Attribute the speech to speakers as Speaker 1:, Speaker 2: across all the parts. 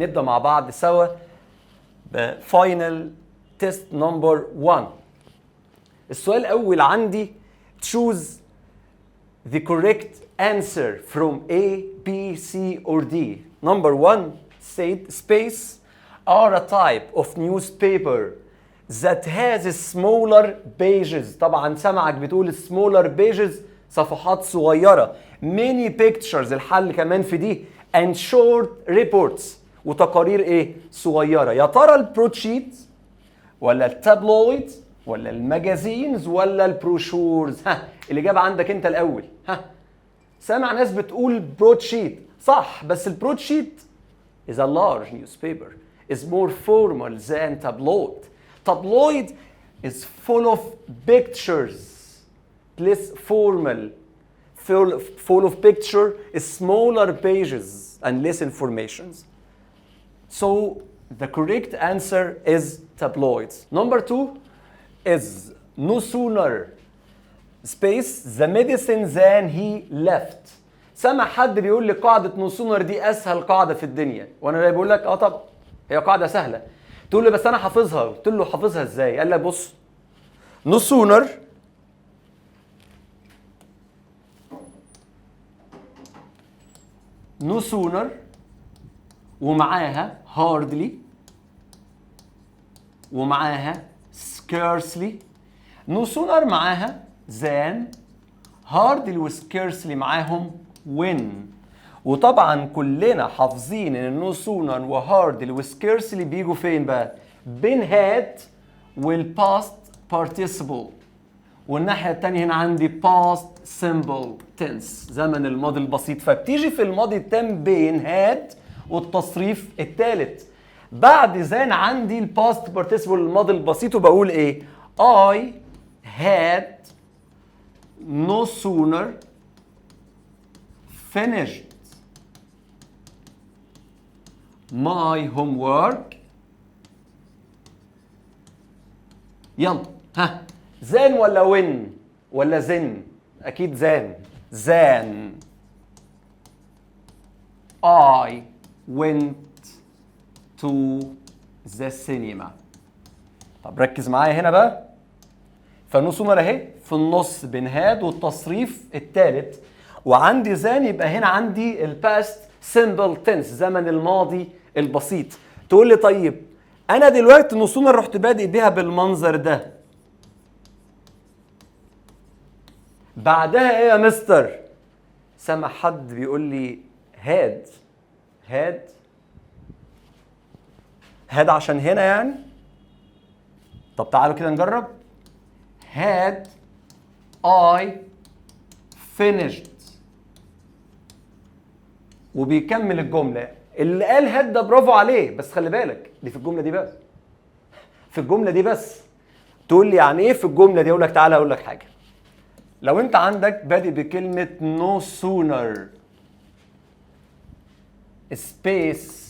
Speaker 1: نبدأ مع بعض سوا بفاينل تيست نمبر 1. السؤال الأول عندي choose the correct answer from A, B, C or D. Number 1 said space are a type of newspaper that has smaller pages. طبعا سمعك بتقول smaller pages صفحات صغيرة. many pictures الحل كمان في دي and short reports وتقارير ايه صغيرة. يا ترى البروتشيت ولا التابلويد ولا الماجازينز ولا البروشورز؟ ها الإجابة عندك انت الأول. ها سامع ناس بتقول بروتشيت صح، بس البروتشيت is a large newspaper is more formal than tabloid. Tabloid is full of pictures, less formal. Full of picture is smaller pages and less informations. So the correct answer is tabloids. Number 2 is no sooner space the medicine than he left. سمع حد بيقول لي قاعدة no sooner دي أسهل قاعدة في الدنيا، وأنا بقول لك طب هي قاعدة سهلة. تقول لي بس أنا حافظها. قلت له حافظها إزاي؟ قال لك بص no sooner no sooner ومعاها hardly ومعاها scarcely. no sooner معاها than، hardly و scarcely معاهم when. وطبعا كلنا حافظين ان no sooner و hardly و scarcely بيجوا فين بقى؟ بين had وال past participle. والناحية التانية هنا عندي past simple tense زمن الماضي البسيط، فبتيجي في الماضي التام بين had والتصريف الثالث. بعد ذن عندي ال past participle الماضي البسيط وبقول ايه؟ I had no sooner finished my homework. يلا ها زان ولا وين ولا زن؟ اكيد زان. زان I went to the cinema. طب ركز معايا هنا بقى. فنو سونر اهي في النص بين هاد والتصريف الثالث، وعندي زان يبقى هنا عندي الباست سمبل تنس زمن الماضي البسيط. تقول لي طيب انا دلوقتي نو سونر رحت بادئ بيها بالمنظر ده، بعدها ايه يا مستر؟ سمع حد بيقول لي هاد عشان هنا يعني. طب تعالوا كده نجرب. had I finished وبيكمل الجملة. اللي قال had ده برافو عليه، بس خلي بالك دي في الجملة دي بس. في الجملة دي بس. تقول لي يعني ايه في الجملة دي؟ اقول لك تعالى اقول لك حاجة. لو انت عندك بادئ بكلمة no sooner space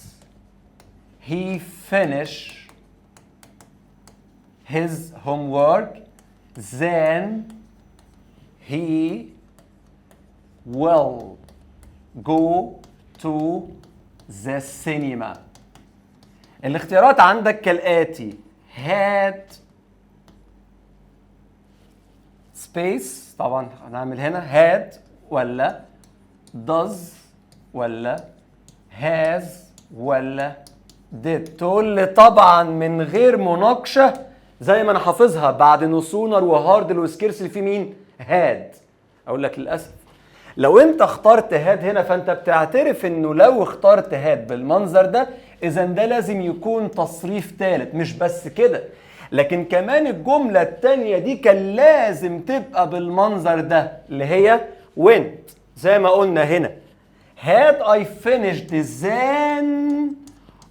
Speaker 1: he finish his homework then he will go to the cinema. الاختيارات عندك كالآتي: had space، طبعا هنعمل هنا had ولا does ولا has ولا did. تقول لي طبعا من غير مناقشة زي ما انا حافظها بعد نو سونر وهاردل وسكيرسلي في مين؟ هاد. اقول لك للاسف لو انت اخترت هاد هنا فانت بتعترف انه لو اخترت هاد بالمنظر ده اذا ده لازم يكون تصريف ثالث. مش بس كده، لكن كمان الجملة التانية دي كان لازم تبقى بالمنظر ده اللي هي went زي ما قلنا هنا. had I finished then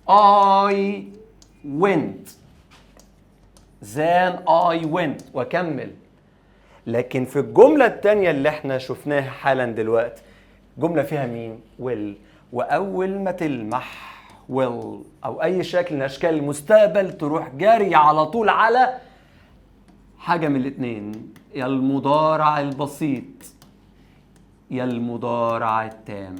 Speaker 1: I went. then I went وكمل. لكن في الجملة التانية اللي احنا شفناها حالا دلوقتي جملة فيها مين؟ will. وأول ما تلمح will أو أي شكل من أشكال المستقبل تروح جاري على طول على حاجة من الاتنين، يا المضارع البسيط يا المضارع التام.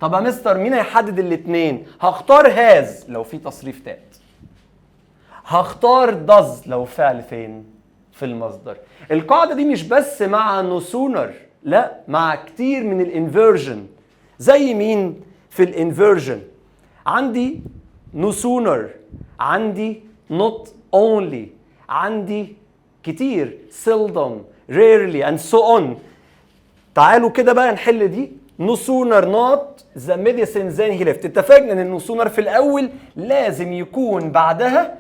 Speaker 1: طب يا مستر مين هيحدد الاثنين؟ هختار هاز لو في تصريف تات، هختار does لو فعل فين؟ في المصدر. القاعدة دي مش بس مع no sooner، لا، مع كتير من الانفيرجن. زي مين في الانفيرجن؟ عندي no sooner، عندي not only، عندي كتير seldom rarely and so on. تعالوا كده بقى نحل دي. no sooner not the medicine than he left. اتفقنا ان no sooner في الاول لازم يكون بعدها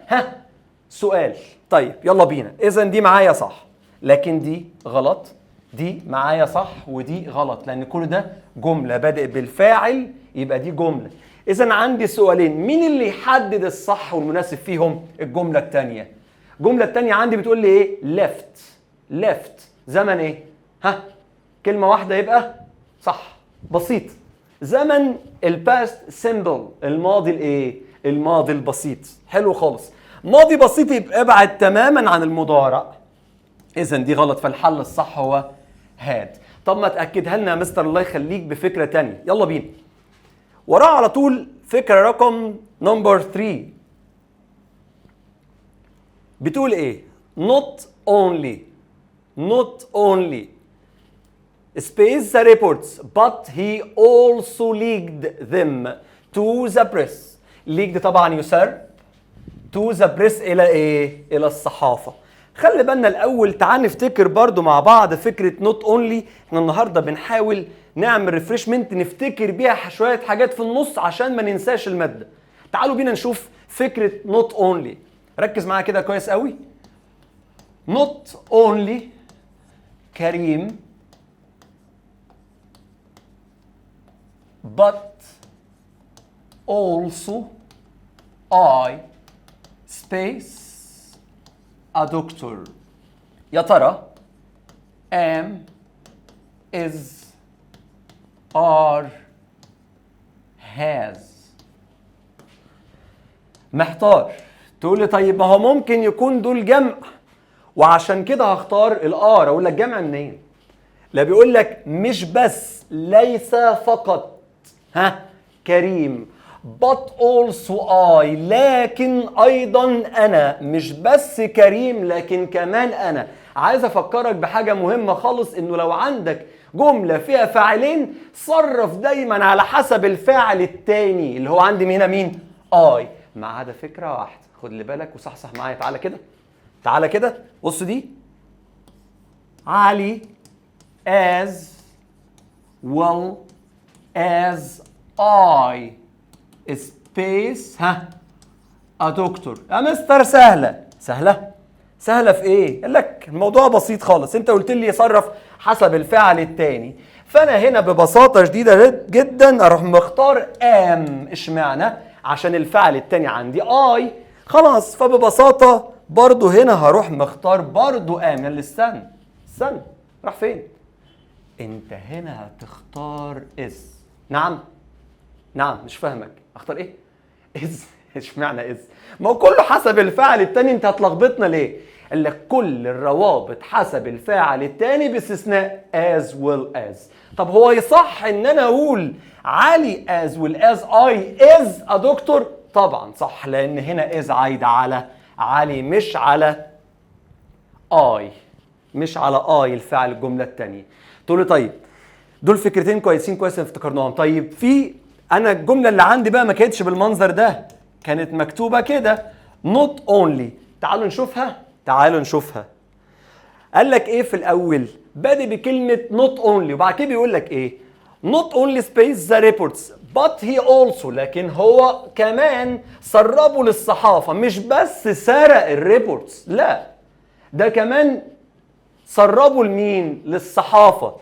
Speaker 1: سؤال. طيب يلا بينا. اذا دي معايا صح، لكن دي غلط. دي معايا صح ودي غلط، لان كل ده جمله بادئ بالفاعل، يبقى دي جمله. اذا عندي سؤالين، مين اللي يحدد الصح والمناسب فيهم؟ الجمله الثانيه. الجمله الثانيه عندي بتقول لي ايه؟ left. left زمن ايه؟ كلمه واحده يبقى صح، بسيط. زمن الباست سيمبل، الماضي الايه؟ الماضي البسيط. حلو خالص. ماضي بسيط يبقى ابعد تماما عن المضارع. اذا دي غلط، فالحل الصح هو هاد. طب ما تاكدها لنا يا مستر الله يخليك بفكره تانية. يلا بينا. وراه على طول فكره رقم نمبر 3 بتقول ايه؟ not only space the reports but he also leaked them to the press. leaked طبعا يسر to the press الى ايه؟ الى الصحافه. خلي بالنا الاول، تعال نفتكر برضو مع بعض فكره not only. احنا النهارده بنحاول نعمل ريفريشمنت نفتكر بيها شويه حاجات في النص عشان ما ننساش الماده. تعالوا بينا نشوف فكره not only. ركز معايا كده كويس قوي. not only كريم but also I space a doctor. يا ترى am is are has. محتار. تقول لي طيب ما هو ممكن يكون دول جمع وعشان كده هختار الار. اقول لك جمع منين؟ لا، بيقول لك مش بس، ليس فقط كريم but also I، لكن ايضا انا. مش بس كريم لكن كمان انا. عايز افكرك بحاجه مهمه خالص، انه لو عندك جمله فيها فاعلين صرف دايما على حسب الفاعل التاني اللي هو عندي هنا مين؟ I. ما عدا فكره واحده، خد لي بالك وصحصح معايا. تعالى كده، تعالى كده، بص دي. علي as well as I space a doctor. يا مستر سهله. سهله في ايه؟ قال لك الموضوع بسيط خالص. انت قلت لي صرف حسب الفعل الثاني، فانا هنا ببساطه شديده جدا اروح مختار ام. اشمعنى؟ عشان الفعل الثاني عندي اي. خلاص، فببساطه برضو هنا هروح مختار برضو ام. يلا استنى راح فين؟ انت هنا هتختار از. نعم مش فاهمك. اختار ايه؟ از. اشمعنى از؟ ما هو كله حسب الفاعل التاني. انت هتلخبطنا ليه؟ قال لك كل الروابط حسب الفاعل التاني باستثناء as well as. طب هو يصح ان انا اقول علي as well as I is a doctor؟ طبعا صح، لان هنا is عايده على علي مش على I، مش على I الفعل الجمله الثانيه. تقول لي طيب دول فكرتين كويسين افتكرناهم. طيب في انا الجمله اللي عندي بقى ما كانتش بالمنظر ده، كانت مكتوبه كده not only. تعالوا نشوفها. قال لك ايه في الاول؟ بادئ بكلمه not only وبعد كده بيقول لك ايه؟ not only space the reports but he also، لكن هو كمان سربه للصحافه. مش بس سرق الريبورتس، لا، ده كمان سربه لمين؟ للصحافه.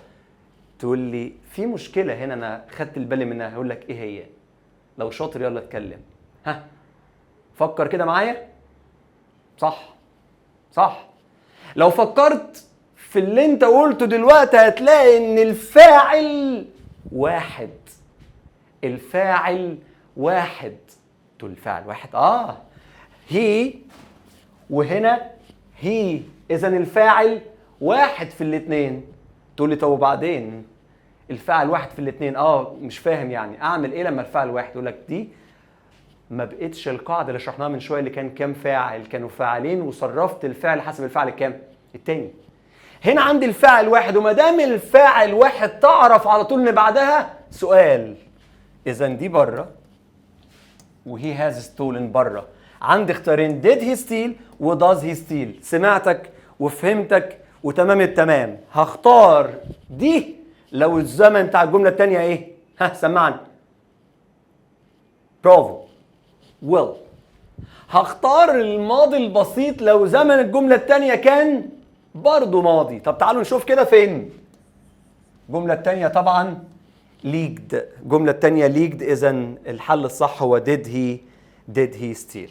Speaker 1: تقول لي في مشكله هنا انا خدت البالي منها. هقول لك ايه هي؟ لو شاطر يلا اتكلم. فكر كده معايا. صح. لو فكرت في اللي انت قلته دلوقتي هتلاقي ان الفاعل واحد. تقول الفاعل واحد. هي وهنا هي، اذا الفاعل واحد في الاثنين. تقول لي طب وبعدين الفاعل واحد في الاثنين. مش فاهم يعني اعمل ايه لما الفاعل واحد. يقول لك دي ما بقتش القاعده اللي شرحناها من شويه اللي كان كام فاعل، كانوا فاعلين وصرفت الفعل حسب الفعل الكام التاني. هنا عندي الفاعل واحد، وما دام الفاعل واحد تعرف على طول ان بعدها سؤال. اذا دي بره وهي هاز ستولن بره. عندي اختيارين did he steal و does he steal. سمعتك وفهمتك وتمام التمام. هختار دي لو الزمن بتاع الجمله الثانيه ايه؟ سمعني. برافو. will. هختار الماضي البسيط لو زمن الجمله الثانيه كان برضه ماضي. طب تعالوا نشوف كده فين. الجمله الثانيه طبعا leaked. الجمله الثانيه leaked. اذا الحل الصح هو did he steal.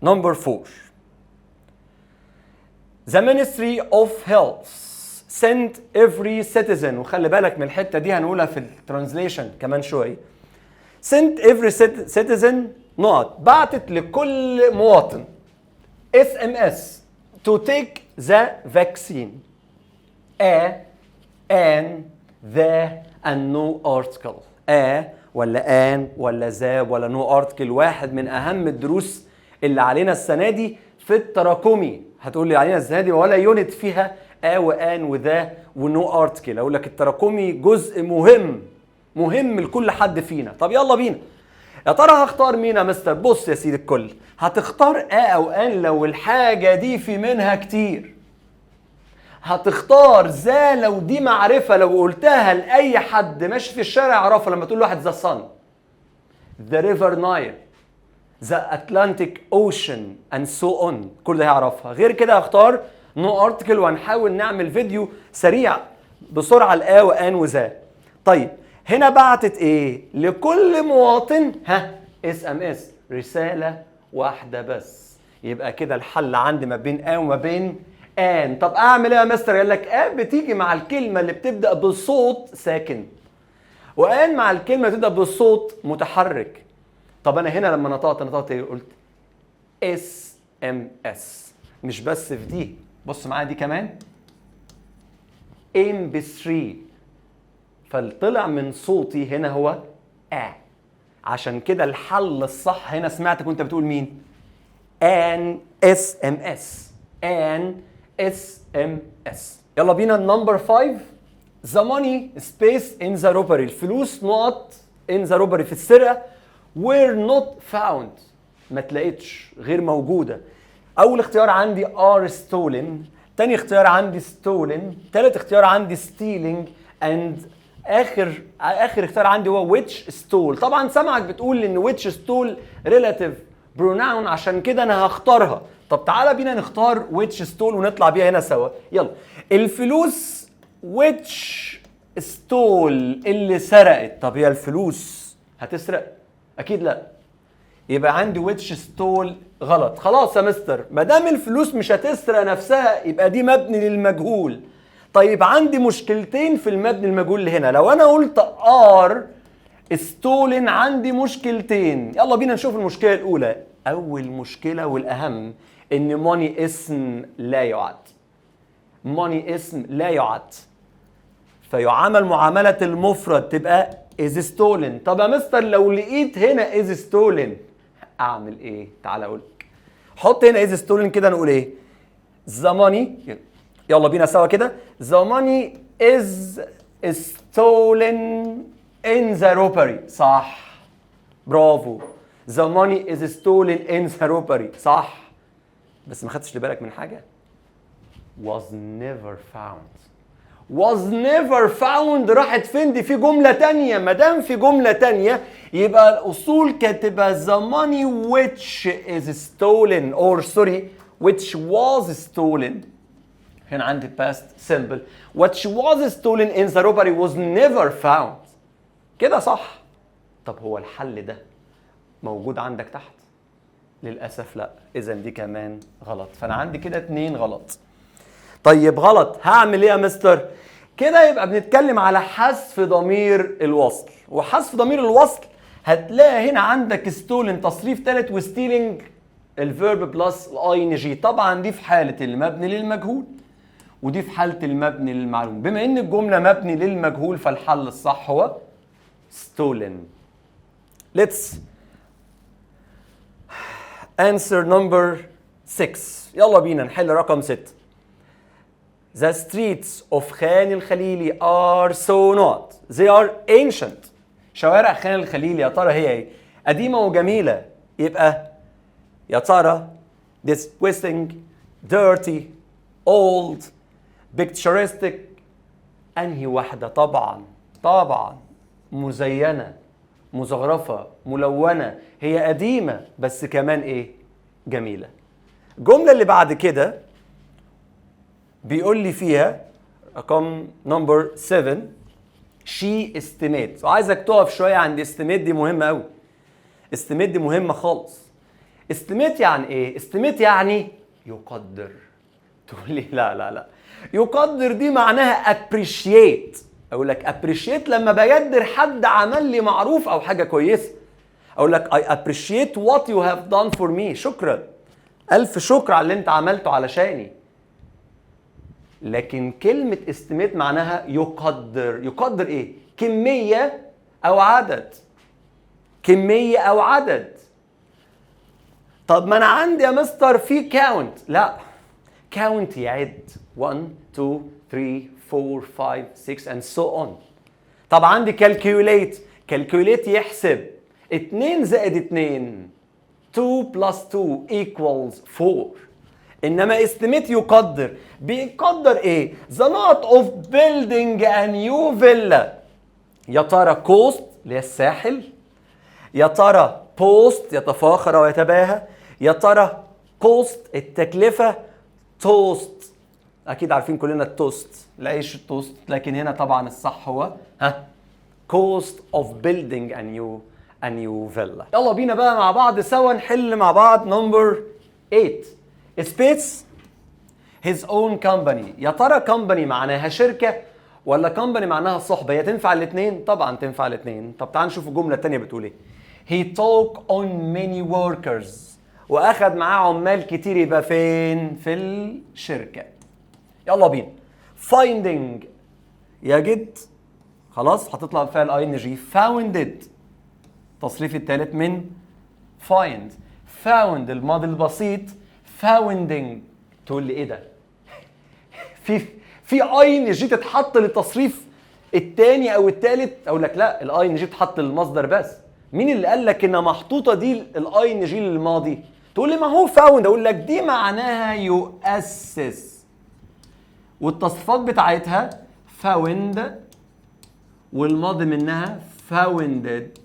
Speaker 1: Number 4. The Ministry of Health sent every citizen. وخلي بالك من الحته دي هنقولها في الترانزليشن كمان شويه. sent every citizen نقط بعتت لكل مواطن SMS to take the vaccine. an the and no article. ولا an ولا ذا ولا no article. واحد من اهم الدروس اللي علينا السنه دي في التراكمي. هتقول لي علينا السنه دي ولا يونت فيها وان وذا ونو ارتكل. اقول لك التراكمي جزء مهم لكل حد فينا. طب يلا بينا. يا ترى هختار مين يا مستر؟ بص يا سيدي الكل، هتختار او ان لو الحاجه دي في منها كتير. هتختار ذا لو دي معرفه، لو قلتها لاي حد ماشي في الشارع يعرفها. لما تقول لواحد ذا sun, the river Nile, the Atlantic Ocean and so on، كل ده هيعرفها. غير كده هختار نو ارتكل، وهنحاول نعمل فيديو سريع بسرعه الآ وآن وذا. طيب هنا بعتت ايه لكل مواطن؟ SMS، رساله واحده بس. يبقى كده الحل عندي ما بين وما بين ان. طب اعمل ايه يا مستر؟ قال لك بتيجي مع الكلمه اللي بتبدا بالصوت ساكن، وان مع الكلمه اللي بتبدا بالصوت متحرك. طب انا هنا لما نطقت ايه؟ قلت SMS. مش بس في دي، بص معايا دي كمان MP3. فالطلع من صوتي هنا هو عشان كده الحل الصح هنا سمعتك وانت بتقول مين؟ an SMS. an SMS. يلا بينا النمبر 5. the money space in the robbery. الفلوس نقط in the robbery في السرقة were not found. ما تلاقيتش، غير موجودة. أول اختيار عندي are stolen. تاني اختيار عندي stolen. تالت اختيار عندي stealing. and آخر اختيار عندي هو which stole. طبعا سمعك بتقول إن which stole relative pronoun، عشان كده أنا هختارها. طب تعالى بينا نختار which stole ونطلع بيها هنا سوا. يلا. الفلوس which stole اللي سرقت. طب هي الفلوس هتسرق؟ أكيد لا. يبقى عندي which stole غلط. خلاص يا مستر، ما دام الفلوس مش هتسرق نفسها يبقى دي مبني للمجهول. طيب عندي مشكلتين في المبني المجهول اللي هنا. لو انا قلت are stolen عندي مشكلتين. يلا بينا نشوف المشكله الاولى. اول مشكله والاهم ان money اسم لا يعد. money اسم لا يعد، فيعامل معامله المفرد، تبقى is stolen. طب يا مستر لو لقيت هنا is stolen اعمل ايه؟ تعال اقولك. حط هنا is stolen كده، نقول ايه؟ the money. يلا بينا سوا كده. the money is stolen in the robbery. صح، برافو. the money is stolen in the robbery. صح، بس ما خدتش بالك من حاجه. was never found. was never found راحت فين؟ دي في جملة تانية. ما دام في جملة تانية يبقى الأصول كاتبة the money which is stolen or sorry which was stolen. هنا عندي past simple. which was stolen in the robbery was never found. كده صح. طب هو الحل ده موجود عندك تحت؟ للأسف لا. إذا دي كمان غلط. فأنا عندي كده 2 غلط. طيب غلط، هعمل ايه يا مستر؟ كده يبقى بنتكلم على حذف ضمير الوصل. وحذف ضمير الوصل هتلاقي هنا عندك ستولن تصريف ثالث، وستيلينج الفيرب بلس الاي ان جي. طبعا دي في حاله المبني للمجهول، ودي في حالة المبني للمعلوم. بما ان الجملة مبني للمجهول فالحل الصح هو stolen. Let's answer number 6. يلا بينا نحل رقم 6. The streets of خان الخليلي are so not. They are ancient. شوارع خان الخليلي يا ترى هي ايه؟ قديمة وجميلة. يبقى يا ترى disgusting, dirty, old, picturesque. انهي واحدة؟ طبعا مزينة، مزخرفة، ملونة. هي قديمة بس كمان ايه؟ جميلة. الجملة اللي بعد كده بيقول لي فيها رقم نمبر 7 she estimates. وعايزك تقف شوية عند estimate، دي مهمة قوي. estimate دي مهمة خالص. estimate يعني ايه؟ estimate يعني يقدر. تقول لي لا يقدر دي معناها appreciate. اقول لك appreciate لما بقدر حد عمل لي معروف او حاجة كويسة. اقول لك I appreciate what you have done for me. شكرا، الف شكر على اللي انت عملته علشاني. لكن كلمة estimate معناها يقدر ايه؟ كمية او عدد. طب ما انا عندي يا مستر في count. لا، count يعد 1 2 3 4 5 6 and so on. طب عندي calculate يحسب 2 زائد 2 2 plus 2 equals 4. انما estimate بيقدر ايه؟ the not of building a new villa. يا ترى cost اللي هي الساحل، يا ترى post يتفاخر ويتباهى، يا ترى cost التكلفة، toast اكيد عارفين كلنا التوست، العيش التوست. لكن هنا طبعا الصح هو cost of building a new villa. يلا بينا بقى مع بعض سوا نحل مع بعض نمبر 8. Spates his own company. يا ترى company معناها شركة ولا company معناها صحبة؟ هي تنفع الاثنين؟ طبعا تنفع الاثنين. طب تعال نشوف الجملة الثانية بتقول ايه. He took on many workers. واخد معاه عمال كتير. يبقى فين؟ في الشركة. يلا بينا. finding يجد، خلاص هتطلع فعل ing. founded تصريف الثالث من find. found الماضي البسيط. founding تقول لي ايه ده؟ في ing تتحط للتصريف الثاني او الثالث؟ اقول لك لا، الاي ان جي تتحط للمصدر بس. مين اللي قال لك ان محطوطه دي الاي ان جي للماضي؟ تقول لي ما هو فاوند. اقول لك دي معناها يؤسس، والتصريفات بتاعتها فاوند، والماضي منها فاوندد،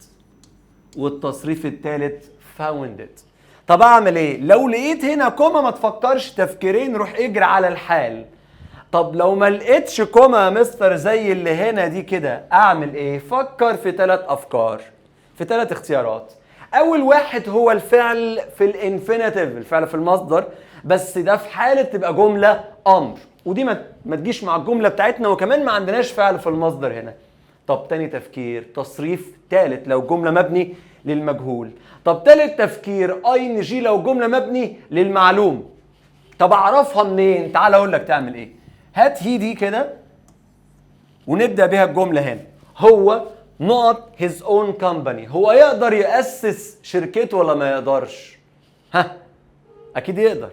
Speaker 1: والتصريف الثالث فاوندد. طب اعمل ايه؟ لو لقيت هنا كوما ما تفكرش تفكيرين، روح اجري على الحال. طب لو ما لقيتش كوما يا مستر زي اللي هنا دي كده، اعمل ايه؟ فكر في 3 افكار، في 3 اختيارات. اول واحد هو الفعل في الانفينيتيف، الفعل في المصدر، بس ده في حاله تبقى جمله امر، ودي ما تجيش مع الجمله بتاعتنا، وكمان ما عندناش فعل في المصدر هنا. طب تاني تفكير تصريف ثالث لو جمله مبني للمجهول. طب ثالث تفكير اي ان جي لو جمله مبني للمعلوم. طب اعرفها منين؟ تعال اقول لك تعمل ايه. هات هي دي كده ونبدا بيها الجمله هنا. هو not his own company. هو يقدر يأسس شركته ولا ما يقدرش؟ اكيد يقدر.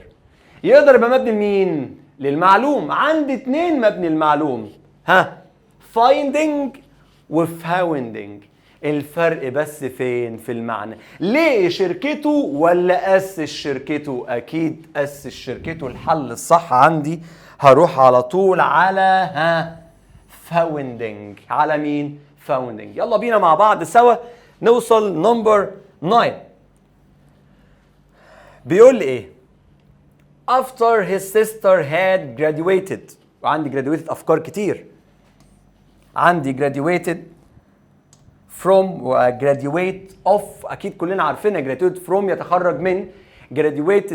Speaker 1: يقدر يبقى مبني لمين؟ للمعلوم. عندي 2 مبني المعلوم، finding و founding. الفرق بس فين؟ في المعنى. ليه شركته ولا أسس شركته؟ أكيد أسس شركته. الحل الصح عندي هروح على طول على founding. على مين؟ founding. يلا بينا مع بعض سوا نوصل نمبر 9. بيقول لي ايه؟ after his sister had graduated. وعندي graduated أفكار كتير. عندي graduated from و graduate of. أكيد كلنا عارفينها. graduate from يتخرج من، graduate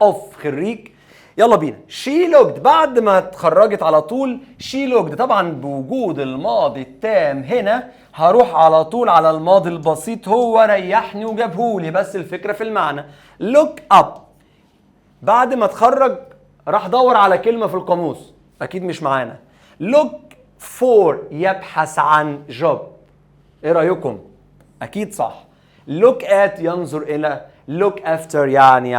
Speaker 1: of خريج. يلا بينا. she looked بعد ما اتخرجت على طول she looked. طبعا بوجود الماضي التام هنا هروح على طول على الماضي البسيط. هو ريحني وجابهولي، بس الفكرة في المعنى. look up بعد ما اتخرج راح دور على كلمة في القاموس، أكيد مش معانا. look for يبحث عن job. إيه رأيكم؟ أكيد صح. look at ينظر إلى، look after يعني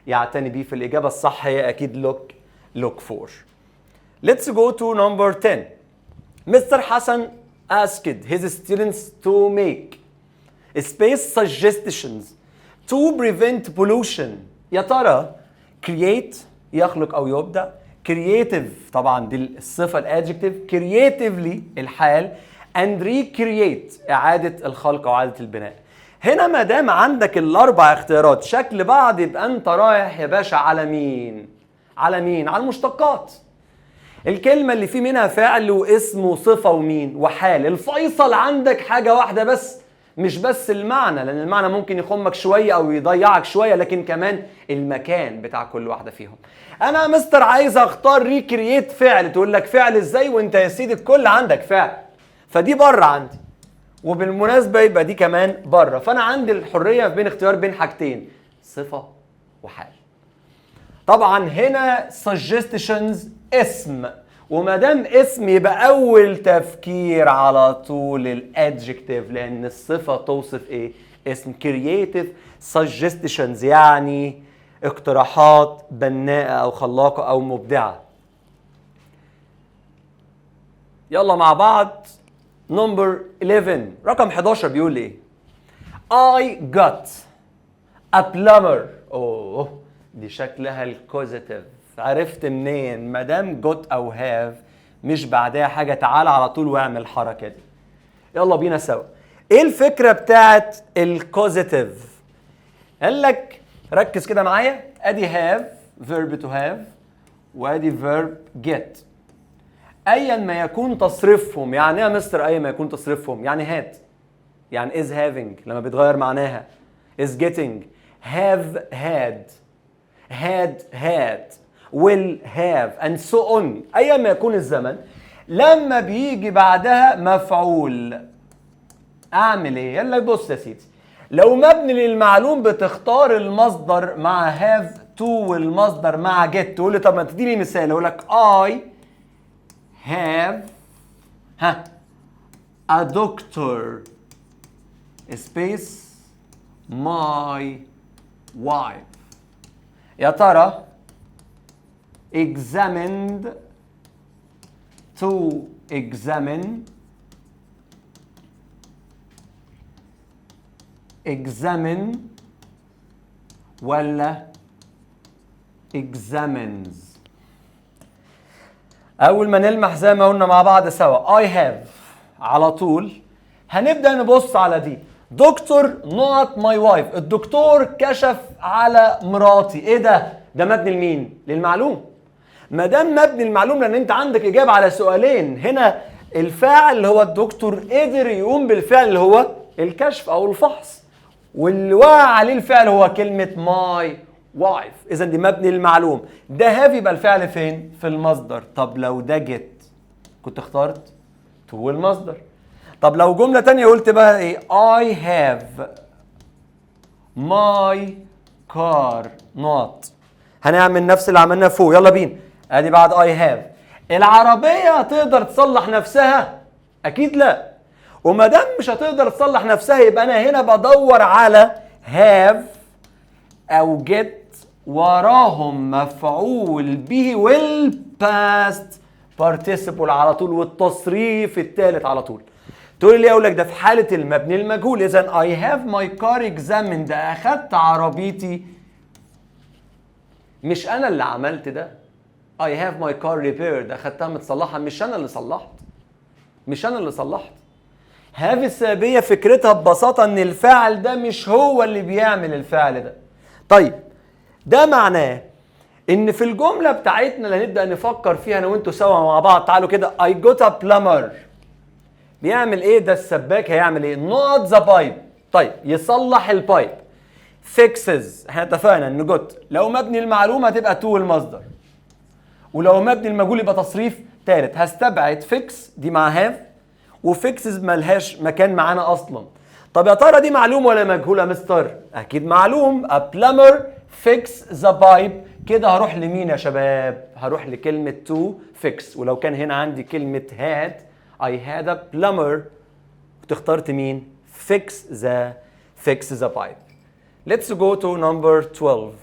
Speaker 1: يعتني بيه. في الإجابة الصح هي أكيد look for. Let's go to number 10. Mr. Hassan asked his students to make space suggestions to prevent pollution. يا ترى create يخلق أو يبدع، creative طبعا دي الصفة الادجكتيف، creatively الحال، and recreate إعادة الخلق أو إعادة البناء. هنا ما دام عندك الأربع اختيارات شكل بعض يبقى أنت رايح يا باشا على مين؟ على المشتقات. الكلمة اللي فيه منها فعل واسم وصفة ومين وحال. الفيصل عندك حاجة واحدة بس، مش بس المعنى، لأن المعنى ممكن يخمك شوية أو يضيعك شوية، لكن كمان المكان بتاع كل واحدة فيهم. أنا يا مستر عايز أختار ريكرييت فعل، تقول لك فعل إزاي وأنت يا سيدي الكل عندك فعل، فدي بره عندي. وبالمناسبة يبقى دي كمان بره، فأنا عندي الحرية بين اختيار بين حاجتين، صفة وحال. طبعا هنا suggestions اسم، وما دام اسم يبقى اول تفكير على طول الادجكتيف، لان الصفه توصف ايه؟ اسم. creative suggestions يعني اقتراحات بناءه او خلاقه او مبدعه. يلا مع بعض نمبر 11. رقم 11 بيقول ايه؟ I got a plumber. اوه دي شكلها الكوزيتيف. عرفت منين؟ مادام جوت او هاف مش بعدها حاجه، تعال على طول واعمل الحركه دي. يلا بينا سوا. ايه الفكره بتاعت الكوزيتيف؟ قال لك ركز كده معايا، ادي هاف فيرب تو هاف، وادي فيرب جيت. ايا ما يكون تصريفهم، يعني ايه يا مستر ايا ما يكون تصريفهم؟ يعني هات، يعني is having لما بيتغير معناها، is getting، have had، had will have and so on. ايا ما يكون الزمن لما بيجي بعدها مفعول اعمل ايه؟ يلا بص يا سيدي، لو مبني للمعلوم بتختار المصدر مع have to والمصدر مع get. تقول لي طب ما تديني مثال، اقول لك I have a doctor space my wife. يا ترى examined to examine، examine ولا examines؟ أول ما نلمح زي ما قلنا مع بعض سوا I have على طول هنبدأ نبص على دي. دكتور not my wife، الدكتور كشف على مراتي. ايه ده؟ ده مبني لمين؟ للمعلوم. ما دام مبني المعلوم لان انت عندك اجابه على سؤالين. هنا الفاعل اللي هو الدكتور قدر يقوم بالفعل اللي هو الكشف او الفحص، واللي وقع عليه الفعل هو كلمه ماي وايف. اذا دي مبني للمعلوم. ده هاف يبقى الفعل فين؟ في المصدر. طب لو ده جيت كنت اخترت تو المصدر. طب لو جمله تانية قلت بقى ايه؟ I have my car not. هنعمل نفس اللي عملناه فوق. يلا بينا. ادي بعد I have. العربية تقدر تصلح نفسها؟ اكيد لا. وما دام مش هتقدر تصلح نفسها يبقى انا هنا بدور على have او get وراهم مفعول به والباست participle على طول والتصريف الثالث على طول. تقول لي اقول لك ده في حالة المبني المجهول. اذا I have my car examined، اخدت عربيتي، مش انا اللي عملت ده. I have my car repaired، اخدتها متصلحة، مش انا اللي صلحت. have السببية فكرتها ببساطة ان الفاعل ده مش هو اللي بيعمل الفعل ده. طيب ده معناه ان في الجملة بتاعتنا اللي هنبدأ نفكر فيها انا وانتوا سوا مع بعض، تعالوا كده. I got a plumber بيعمل ايه؟ ده السباك هيعمل ايه؟ not the pipe. طيب يصلح البايب. fixes، احنا اتفقنا ان جوت لو مبني المعلومة هتبقى تو المصدر، ولو مبني المجهول يبقى تصريف ثالث. هستبعد فيكس دي مع هاف، وفيكسز ملهاش مكان معانا اصلا. طب يا ترى دي معلوم ولا مجهول يا مستر؟ اكيد معلوم. a plumber fix the pipe كده هروح لمين يا شباب؟ هروح لكلمة to fix. ولو كان هنا عندي كلمة had I had a plumber كنت اخترت مين؟ fix the pipe. Let's go to number 12.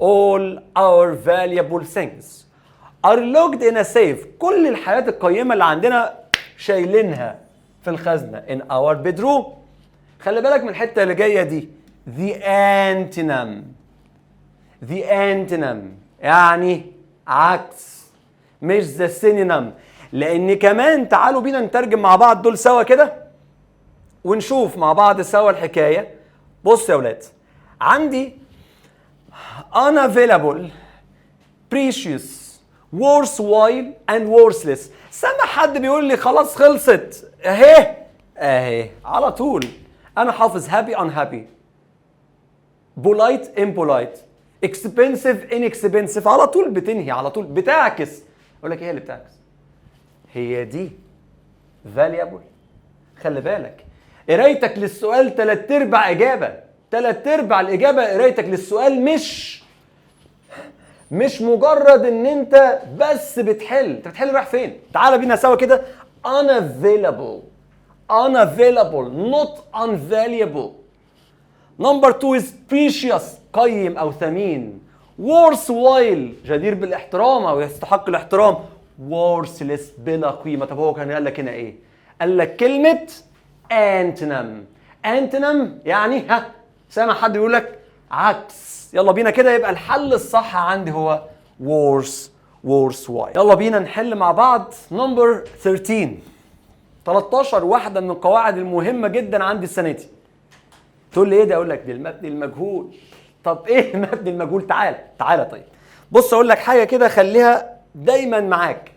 Speaker 1: All our valuable things are locked in a safe. كل الحاجات القيمة اللي عندنا شايلينها في الخزنة in our bedroom. خلي بالك من الحتة اللي جاية دي. The antonym يعني عكس مش the synonym. لأن كمان تعالوا بينا نترجم مع بعض دول سوا كده ونشوف مع بعض سوا الحكاية. بص يا ولاد، عندي unavailable, precious, worthwhile and worthless. سامع حد بيقول لي خلاص خلصت اهي على طول انا حافظ happy unhappy, polite impolite, expensive inexpensive. على طول بتنهي، على طول بتعكس. اقول لك ايه اللي بتعكس؟ هي دي valuable. خلي بالك قرايتك للسؤال 3/4 اجابه، 3/4 الاجابه قرايتك للسؤال مش مجرد ان انت بس بتحل. انت بتحل رايح فين؟ تعال بينا سوا كده. unavailable not unvaluable. number 2 is precious قيم او ثمين. worthwhile جدير بالاحترام او يستحق الاحترام. worthless بلا قيمه. طب هو كان قال لك هنا ايه؟ قال لك كلمه antonym يعني سامع حد يقول لك عكس. يلا بينا كده يبقى الحل الصح عندي هو worthwhile. يلا بينا نحل مع بعض نمبر 13 واحدة من القواعد المهمة جدا عندي السنة دي. تقول لي ايه ده؟ اقول لك دي المبني المجهول. طب ايه المبني المجهول؟ تعالى طيب بص اقول لك حاجة كده خليها دايما معاك.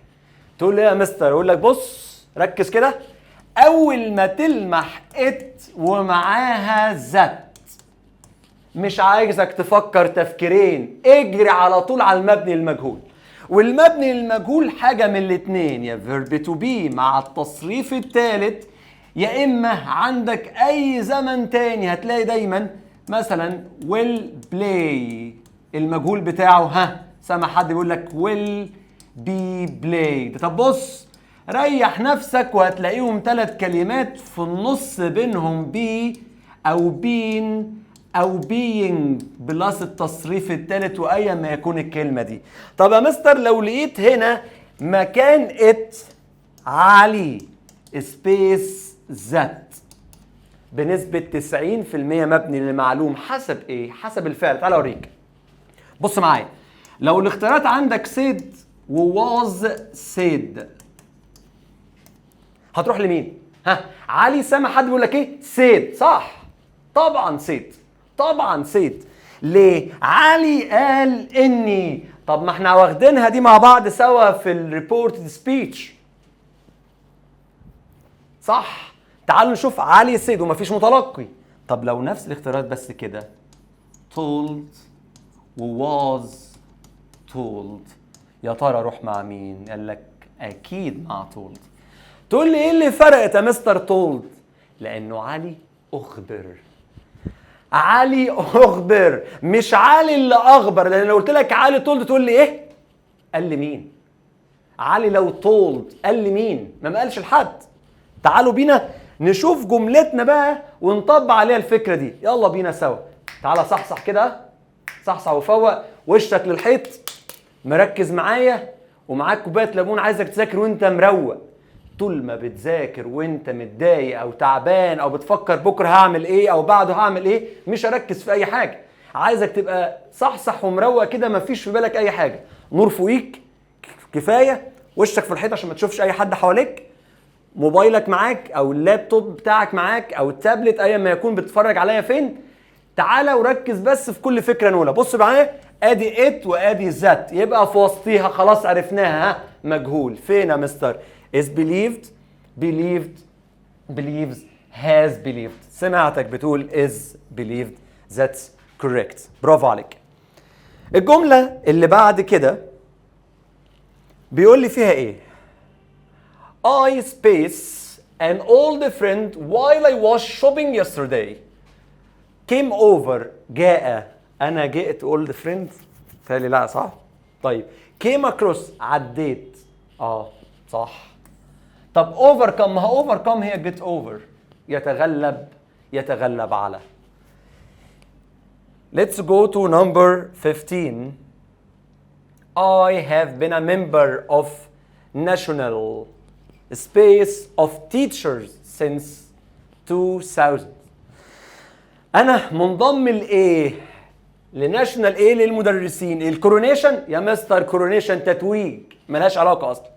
Speaker 1: تقول لي ايه يا مستر؟ اقول لك بص ركز كده. اول ما تلمح ات ومعاها ذات مش عايزك تفكر تفكيرين، اجري على طول على المبني المجهول. والمبني المجهول حاجة من الاتنين، يا verb to be مع التصريف الثالث، يا اما عندك اي زمن تاني هتلاقي دايما مثلا will play المجهول بتاعه سامع حد بيقول لك will be played. طب بص ريح نفسك وهتلاقيهم 3 كلمات في النص بينهم be او been او being بلس التصريف الثالث وايا ما يكون الكلمه دي. طب يا مستر لو لقيت هنا مكان ات علي سبيس ذات بنسبه 90% مبني للمعلوم. حسب ايه؟ حسب الفعل. تعال اوريك. بص معايا، لو الاختيارات عندك سيد وواز سيد هتروح لمين؟ علي. سامع حد بيقول لك ايه؟ سيد. صح طبعا سيد. ليه؟ علي قال اني. طب ما احنا واخدينها دي مع بعض سوا في الريبورتد سبيتش. صح. تعالوا نشوف علي سيد ومفيش متلقي. طب لو نفس الاختيارات بس كده told و was told، يا ترى اروح مع مين؟ قال لك اكيد مع told. تقول لي ايه اللي فرقت يا مستر told؟ لانه علي اخبر. علي اخبر مش علي اللي اخبر. لان لو قلت لك علي تولد تقول لي ايه؟ قال لي مين؟ علي لو تولد قال لي مين؟ ما قالش لحد. تعالوا بينا نشوف جملتنا بقى ونطبق عليها الفكره دي. يلا بينا سوا. تعالى صحصح كده، صحصح وفوق وشك للحيط، مركز معايا ومعاك كوبايه ليمون. عايزك تذاكر وانت مروق. طول ما بتذاكر وانت متضايق او تعبان او بتفكر بكره هعمل ايه او بعده هعمل ايه، مش هركز في اي حاجه. عايزك تبقى صحصح ومروق كده، مفيش في بالك اي حاجه. نور فوقيك كفايه، وشك في الحيط عشان ما تشوفش اي حد حواليك، موبايلك معاك او اللابتوب بتاعك معاك او التابلت ايا ما يكون بتتفرج عليا فين. تعالى وركز بس في كل فكره نقولها. بص معايا، ادي ات وادي ذات، يبقى في وسطيها خلاص عرفناها مجهول. فين يا مستر؟ is believed, believes, has believed. سمعتك بتقول is believed. That's correct. برافو عليك. الجملة اللي بعد كده بيقول لي فيها ايه؟ I space an old friend while I was shopping yesterday. came over جاء. أنا جئت old friend. تالي لا صح؟ طيب came across عديت. صح. طب overcome، ما هو overcome هي get over، يتغلب على. Let's go to number 15. I have been a member of National Space of Teachers since 2000. أنا منضم لإيه؟ لناشونال إيه للمدرسين؟ الكورونيشن يا مستر، كورونيشن تتويج، ملهاش علاقة أصلا.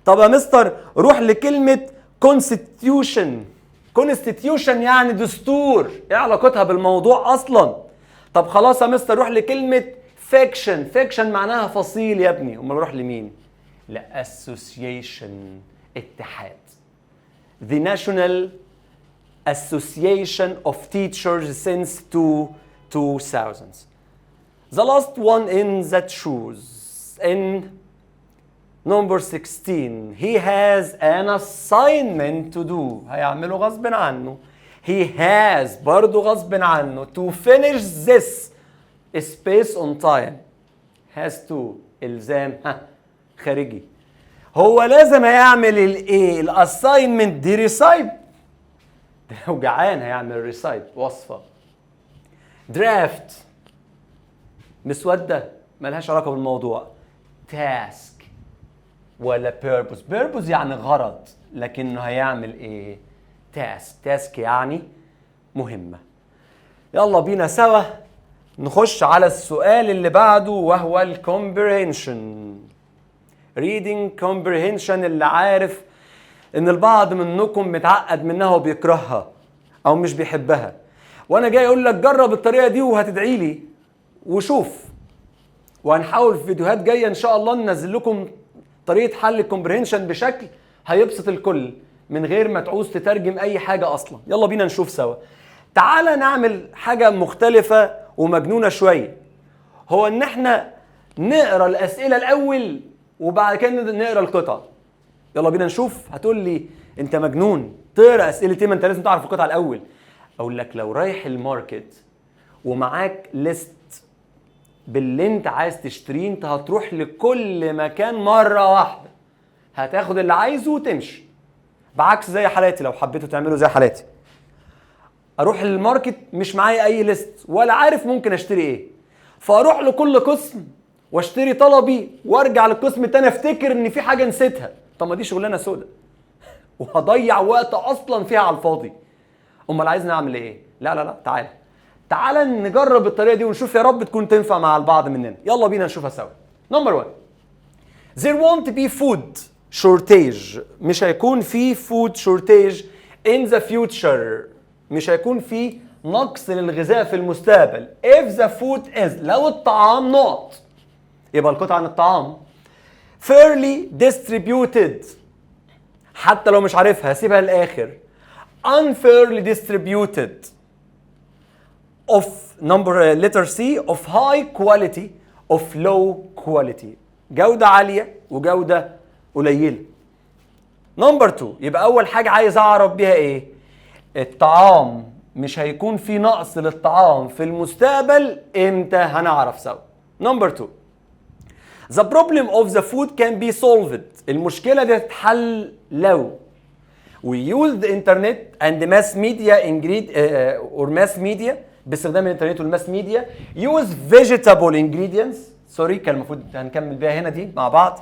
Speaker 1: طب يا مستر روح لكلمة constitution. constitution يعني دستور، إيه علاقتها بالموضوع أصلا؟ طب خلاص يا مستر روح لكلمة فيكشن. فيكشن معناها فصيل يا ابني، امال اروح لمين؟ لا association، اتحاد. The National Association of Teachers since 2000. The last one in that shoes. In number 16, he has an assignment to do. هيعمله غصب عنه. He has برضو غصب عنه to finish this space on time. has to إلزام خارجي. هو لازم هيعمل الايه؟ الاساينمنت دي ريسايب. لو جعان هيعمل ريسايب وصفة. درافت مسودة ملهاش علاقة بالموضوع. تاسك ولا بيربوز. بيربوز يعني غرض، لكنه هيعمل ايه؟ تاسك يعني مهمة. يلا بينا سوا نخش على السؤال اللي بعده، وهو الكومبريهنشن. reading comprehension اللي عارف ان البعض منكم متعقد منها وبيكرهها او مش بيحبها، وانا جاي اقول لك جرب الطريقة دي وهتدعي لي وشوف. وهنحاول في فيديوهات جاية ان شاء الله ننزل لكم طريقة حل الكومبريهنشن بشكل هيبسط الكل من غير ما تعوز تترجم اي حاجة اصلا. يلا بينا نشوف سوا. تعالى نعمل حاجة مختلفة ومجنونة شوية، هو ان احنا نقرأ الاسئلة الاول وبعد كده نقرأ القطع. يلا بينا نشوف. هتقول لي انت مجنون تقرأ اسئلة ايه؟ ما انت لازم تعرف القطع الاول. اقول لك لو رايح الماركت ومعاك ليست باللي انت عايز تشتريه، انت هتروح لكل مكان مرة واحدة، هتاخد اللي عايزه وتمشي. بعكس زي حالاتي، لو حبيتوا تعملوا زي حالاتي، اروح للماركت مش معايا اي ليست ولا عارف ممكن اشتري ايه، فاروح لكل قسم واشتري طلبي وارجع للقسم التاني افتكر ان في حاجة نسيتها. طب ما دي شغلانة سودة وهضيع وقت اصلا فيها على الفاضي. امال عايزني اعمل ايه؟ لا تعالى نجرب الطريقة دي ونشوف يا رب تكون تنفع مع البعض مننا. يلا بينا نشوفها سوا. نمبر 1. There won't be food shortage. مش هيكون في food shortage in the future. مش هيكون في نقص للغذاء في المستقبل. If the food is، لو الطعام نقط، يبقى القطعة عن الطعام. Fairly distributed، حتى لو مش عارفها سيبها للآخر. Unfairly distributed. Of number letter C of high quality of low quality. جودة عالية وجودة قليلة. نمبر 2، يبقى أول حاجة عايز أعرف بيها إيه؟ الطعام مش هيكون في نقص للطعام في المستقبل. إمتى هنعرف سوا؟ نمبر 2، the problem of the food can be solved. المشكلة دي تتحل لو we use the internet and the mass media or mass media، باستخدام الانترنت والماس ميديا. use vegetable ingredients. سوري كان المفروض هنكمل بيها هنا دي مع بعض.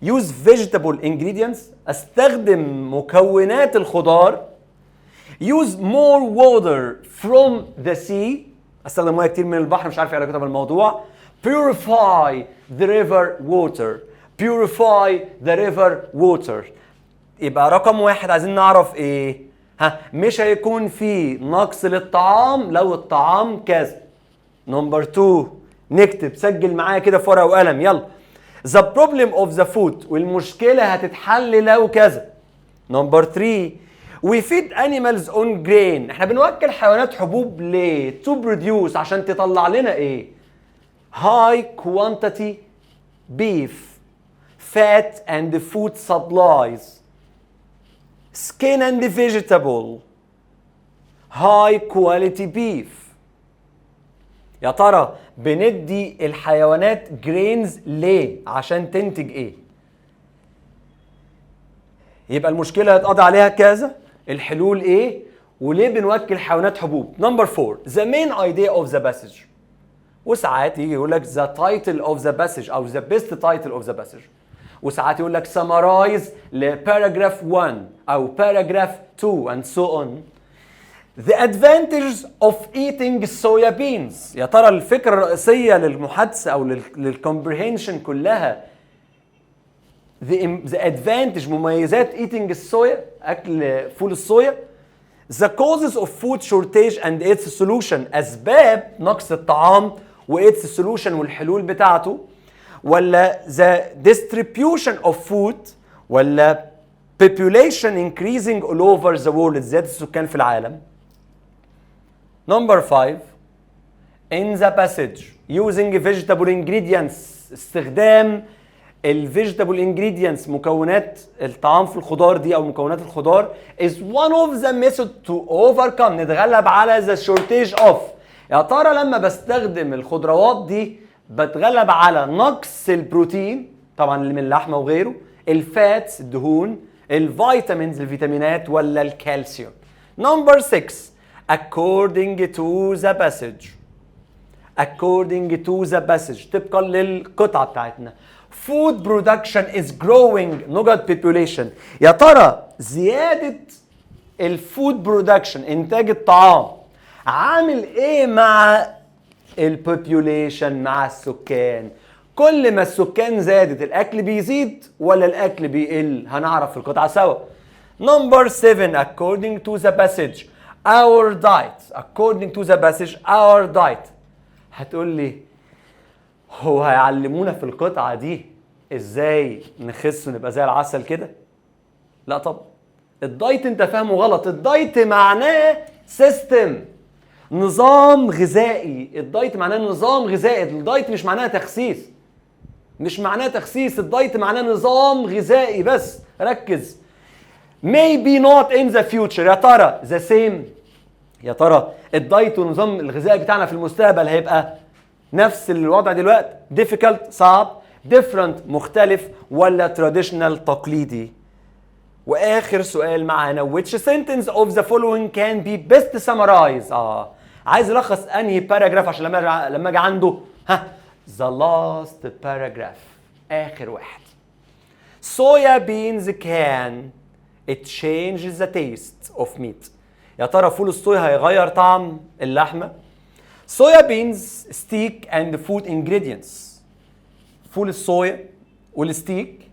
Speaker 1: use vegetable ingredients، استخدم مكونات الخضار. use more water from the sea، استخدم ميه كتير من البحر، مش عارف ايه علاقتها بالموضوع. purify the river water. purify the river water. يبقى رقم 1 عايزين نعرف ايه؟ مش هيكون في نقص للطعام لو الطعام كذا. نمبر 2 نكتب، سجل معايا كده في ورقه وقلم. يلا. the problem of the food، والمشكله هتتحل لو كذا. نمبر 3 we feed animals on grain. احنا بنوكل حيوانات حبوب ليه؟ to produce، عشان تطلع لنا ايه؟ high quantity beef, fat and food supplies, skin and vegetable, high quality beef. يا ترى بندي الحيوانات جرينز ليه؟ عشان تنتج ايه؟ يبقى المشكلة هيتقضي عليها كذا، الحلول ايه؟ وليه بنوكل حيوانات حبوب؟ نمبر 4 the main idea of the passage. وساعات يجي يقول لك the title of the passage او the best title of the passage. وساعات يقول لك summarize لباراجراف 1 او paragraph 2 and so on. The advantages of eating soya beans. يا ترى الفكرة الرئيسية للمحادثة او للcomprehension كلها the advantage مميزات eating الصويا، اكل فول الصويا. The causes of food shortage and its solution، اسباب نقص الطعام و its solution والحلول بتاعته. ولا the distribution of food، ولا population increasing all over the world، زيادة السكان في العالم. Number 5 in the passage using vegetable ingredients، استخدام الفيجيتابل انجريدينتس، مكونات الطعام في الخضار دي او مكونات الخضار is one of the method to overcome، نتغلب على the shortage of. يا ترى لما بستخدم الخضروات دي بتغلب على نقص البروتين طبعا اللي من اللحمه وغيره، الفاتس الدهون، الفيتامينز الفيتامينات، ولا الكالسيوم. Number 6 according to the passage. according to the passage طبقا للقطعه بتاعتنا food production is growing نوجد population. يا ترى زيادة الفود برودكشن انتاج الطعام عامل ايه مع البوبيوليشن، مع السكان؟ كل ما السكان زادت الاكل بيزيد ولا الاكل بيقل؟ هنعرف في القطعة سوا. Number 7 according to the passage our diet. according to the passage our diet. هتقول لي هو هيعلمونا في القطعة دي ازاي نخس ونبقى زي العسل كده؟ لا طبعا. الدايت انت فاهمه غلط. الدايت معناه سيستم، نظام غذائي. الدايت معناه نظام غذائي. الدايت مش معناه تخسيس، مش معناه تخسيس. الدايت معناه نظام غذائي بس. ركز. maybe not in the future. يا ترى the same؟ يا ترى الدايت والنظام الغذائي بتاعنا في المستقبل هيبقى نفس الوضع دلوقتي؟ difficult صعب، different مختلف، ولا traditional تقليدي؟ واخر سؤال معانا which sentence of the following can be best summarized. عايز الخص انهي باراجراف عشان لما اجي عنده the last paragraph، اخر واحد. soya beans can it changes the taste of meat. يا ترى فول الصويا هيغير طعم اللحمه؟ soya beans steak and food ingredients. فول الصويا والستيك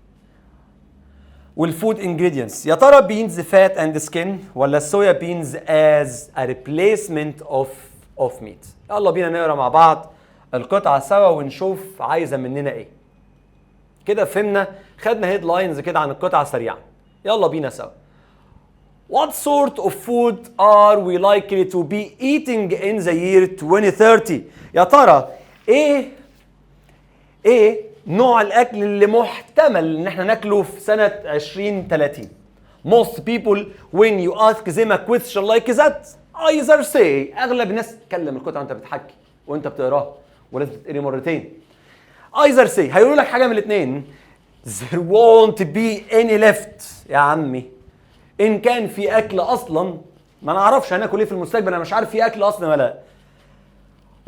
Speaker 1: والفود ingredients. يا ترى beans fat and skin ولا soya beans as a replacement of meat؟ يلا بينا نقرا مع بعض القطعة سوا ونشوف عايزة مننا ايه. كده فهمنا، خدنا هيدلاينز كده عن القطعة سريعا. يلا بينا سوا. What sort of food are we likely to be eating in the year 2030؟ يا ترى ايه نوع الاكل اللي محتمل ان احنا ناكله في سنة 2030؟ Most people when you ask them a question like that either say، اغلب الناس تكلم القطعة وانت بتحكي وانت بتقراها ولازم تقري مرتين. either say هيقولوا لك حاجة من الاثنين. there won't be any left. يا عمي ان كان في اكل اصلا ما نعرفش هناكل ايه في المستقبل، انا مش عارف في اكل اصلا ولا لا.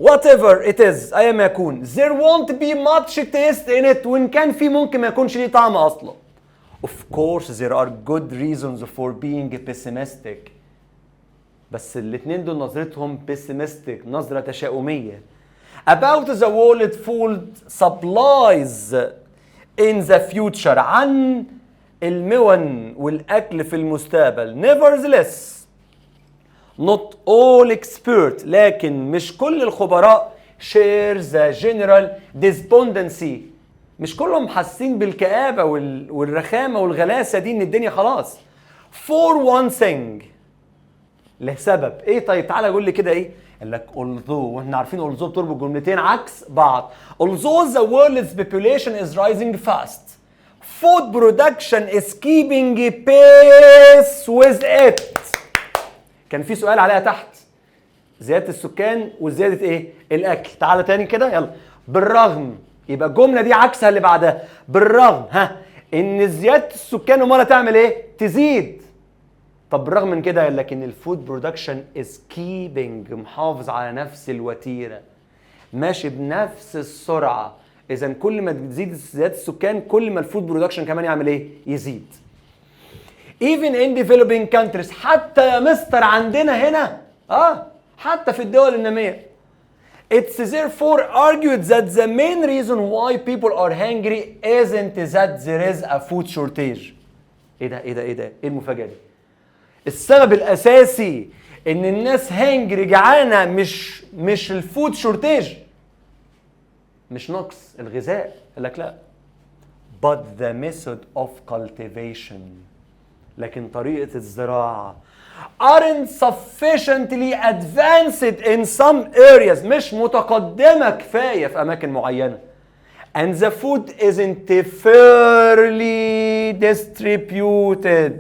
Speaker 1: whatever it is ايا ما يكون there won't be much taste in it. وان كان في ممكن ما يكونش ليه طعم اصلا. of course there are good reasons for being pessimistic. بس الاثنين دول نظرتهم pessimistic، نظرة تشاؤمية. about the world food supplies in the future، عن المون والأكل في المستقبل. nevertheless not all experts، لكن مش كل الخبراء share the general despondency، مش كلهم حاسين بالكآبة والرخامة والغلاسة دي ان الدنيا خلاص. for one thing، لسبب ايه؟ طيب تعالى قول لي كده ايه. قال لك although، واحنا عارفين although بتربط جملتين عكس بعض. although the world's population is rising fast food production is keeping pace with it. كان في سؤال عليها تحت زياده السكان وزياده ايه؟ الاكل. تعالى تاني كده يلا. بالرغم، يبقى الجمله دي عكسها اللي بعدها. بالرغم ان زياده السكان امال هتعمل ايه؟ تزيد. طب بالرغم من كده لكن الفود برودكشن از كيبنج، محافظ على نفس الوتيره، ماشي بنفس السرعه. اذا كل ما تزيد زياده السكان كل ما الفود برودكشن كمان يعمل ايه؟ يزيد. even in developing countries، حتى يا مستر عندنا هنا حتى في الدول الناميه. It's therefore argued that the main reason why people are hungry isn't that there is a food shortage. ايه المفاجأة دي؟ السبب الأساسي إن الناس هانجري جعانة مش الفود شورتيج، مش نقص الغذاء. قال لك لا. But the method of cultivation، لكن طريقة الزراعة aren't sufficiently advanced in some areas، مش متقدمة كفاية في أماكن معينة. And the food isn't fairly distributed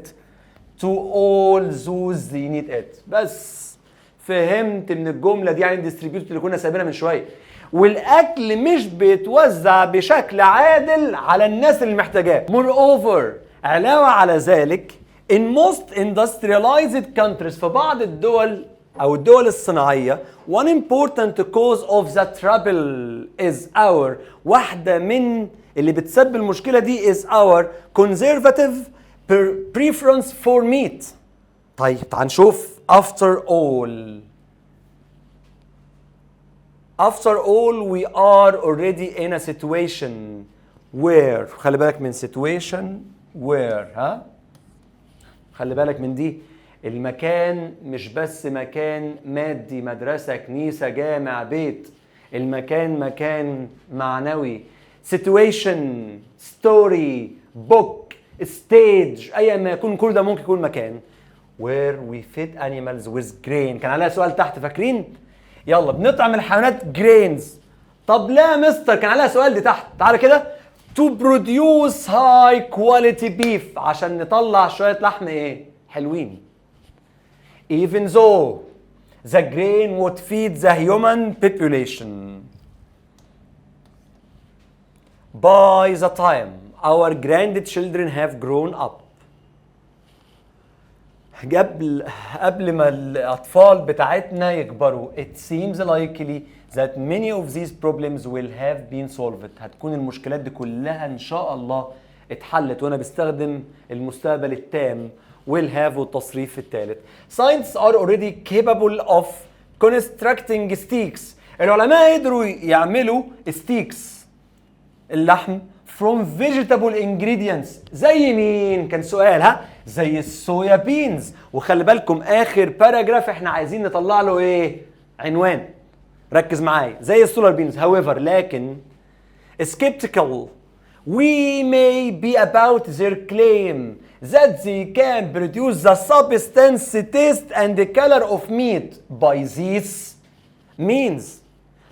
Speaker 1: to all those they need it. بس فهمت من الجملة دي يعني distributed اللي كنا سايبينها من شوية. والأكل مش بيتوزع بشكل عادل على الناس اللي محتاجاه. Moreover، علاوة على ذلك in most industrialized countries، في بعض الدول أو الدول الصناعية، one important cause of the trouble is our، واحدة من اللي بتسبب المشكلة دي is our conservative preference for meat. طيب تعال نشوف. after all we are already in a situation where، خلي بالك من situation where، خلي بالك من دي. المكان مش بس مكان مادي، مدرسة، كنيسة، جامع، بيت. المكان مكان معنوي. situation، story، book، stage، أي ما يكون كل ده ممكن يكون مكان. where we feed animals with grain. كان عليها سؤال تحت فاكرين؟ يلا بنطعم الحيوانات grains. طب لا يا مستر كان عليها سؤال دي تحت. تعالى كده. to produce high quality beef، عشان نطلع شوية لحم ايه؟ حلوين. even though the grain would feed the human population. by the time our grandchildren have grown up، قبل ما الأطفال بتاعتنا يكبروا، it seems likely that many of these problems will have been solved. هتكون المشكلات دي كلها إن شاء الله اتحلت. وأنا بستخدم المستقبل التام will have والتصريف الثالث. Scientists are already capable of constructing steaks. العلماء قدروا يعملوا steaks اللحم from vegetable ingredients. زي مين؟ كان سؤال زي الصويا بينز. وخلي بالكم آخر باراجراف احنا عايزين نطلع له ايه؟ عنوان. ركز معايا. زي السولار بينز. however، لكن skeptical we may be about their claim that they can produce the substance, taste and the color of meat by these means.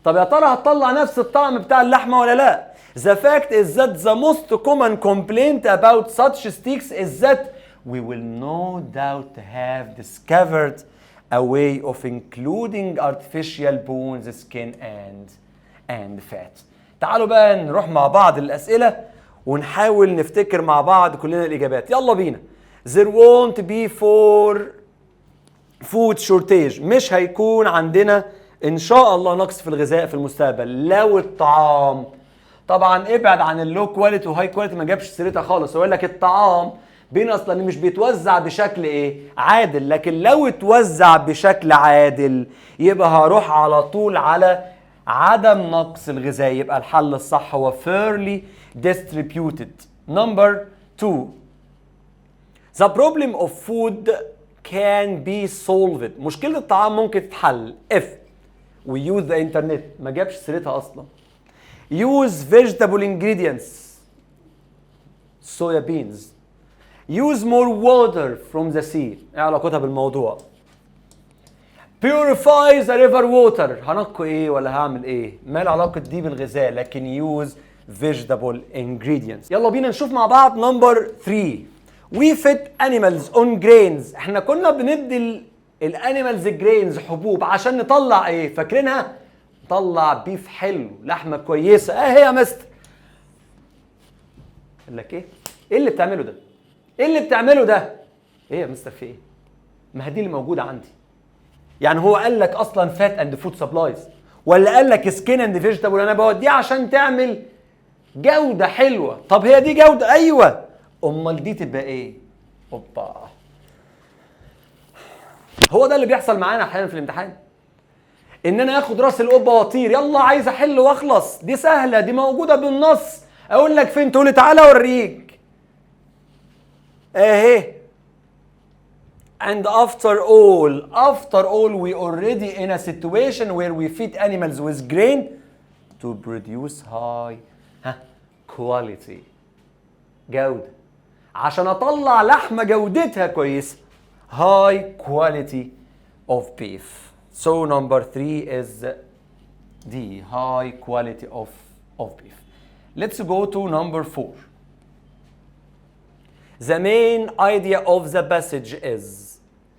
Speaker 1: طب يا ترى هتطلع نفس الطعم بتاع اللحمة ولا لا؟ The fact is that the most common complaint about such steaks is that we will no doubt have discovered a way of including artificial bones, skin and fat. تعالوا بقى نروح مع بعض الأسئلة ونحاول نفتكر مع بعض كلنا الإجابات. يلا بينا. There won't be food shortage. مش هيكون عندنا إن شاء الله نقص في الغذاء في المستقبل لو الطعام، طبعا ابعد عن اللو كواليتي وهاي كواليتي، ما جابش سيرتها خالص. يقول لك الطعام بينقص لان مش بيتوزع بشكل ايه؟ عادل. لكن لو اتوزع بشكل عادل يبقى هروح على طول على عدم نقص الغذاء. يبقى الحل الصح هو fairly distributed. Number 2. The problem of food can be solved. مشكلة الطعام ممكن تتحل if we use the internet. ما جابش سيرتها اصلا. Use vegetable ingredients. soya beans. Use more water from the sea. ايه علاقتها بالموضوع؟ Purify the river water. هنقي ايه ولا هعمل ايه؟ ما العلاقة دي بالغذاء؟ لكن use vegetable ingredients. يلا بينا نشوف مع بعض number 3. We feed animals on grains. احنا كنا بندي الانيمالز جرينز حبوب عشان نطلع ايه؟ فاكرينها؟ نطلع بيف حلو، لحمه كويسه. اهي يا مستر. قال لك ايه؟ ايه اللي بتعمله ده؟ ايه اللي بتعمله ده؟ ايه يا مستر في ايه؟ ما هي دي اللي موجوده عندي. يعني هو قال لك اصلا فات اند فود سبلايز، ولا قال لك سكين اند فيجيتابل؟ انا بوديه عشان تعمل جوده حلوه. طب هي دي جوده؟ ايوه. امال دي تبقى ايه؟ اوبا. هو ده اللي بيحصل معانا احيانا في الامتحان، ان انا اخد راس القبه واطير، يلا عايز احل واخلص، دي سهله، دي موجوده بالنص. اقول لك فين؟ تقول لي تعالى اوريك اهي. And after all we already in a situation where we feed animals with grain to produce high quality، جودة، عشان اطلع لحمة جودتها كويسة. high quality of beef. So number 3 is the high quality of beef. Let's go to number 4. The main idea of the passage is،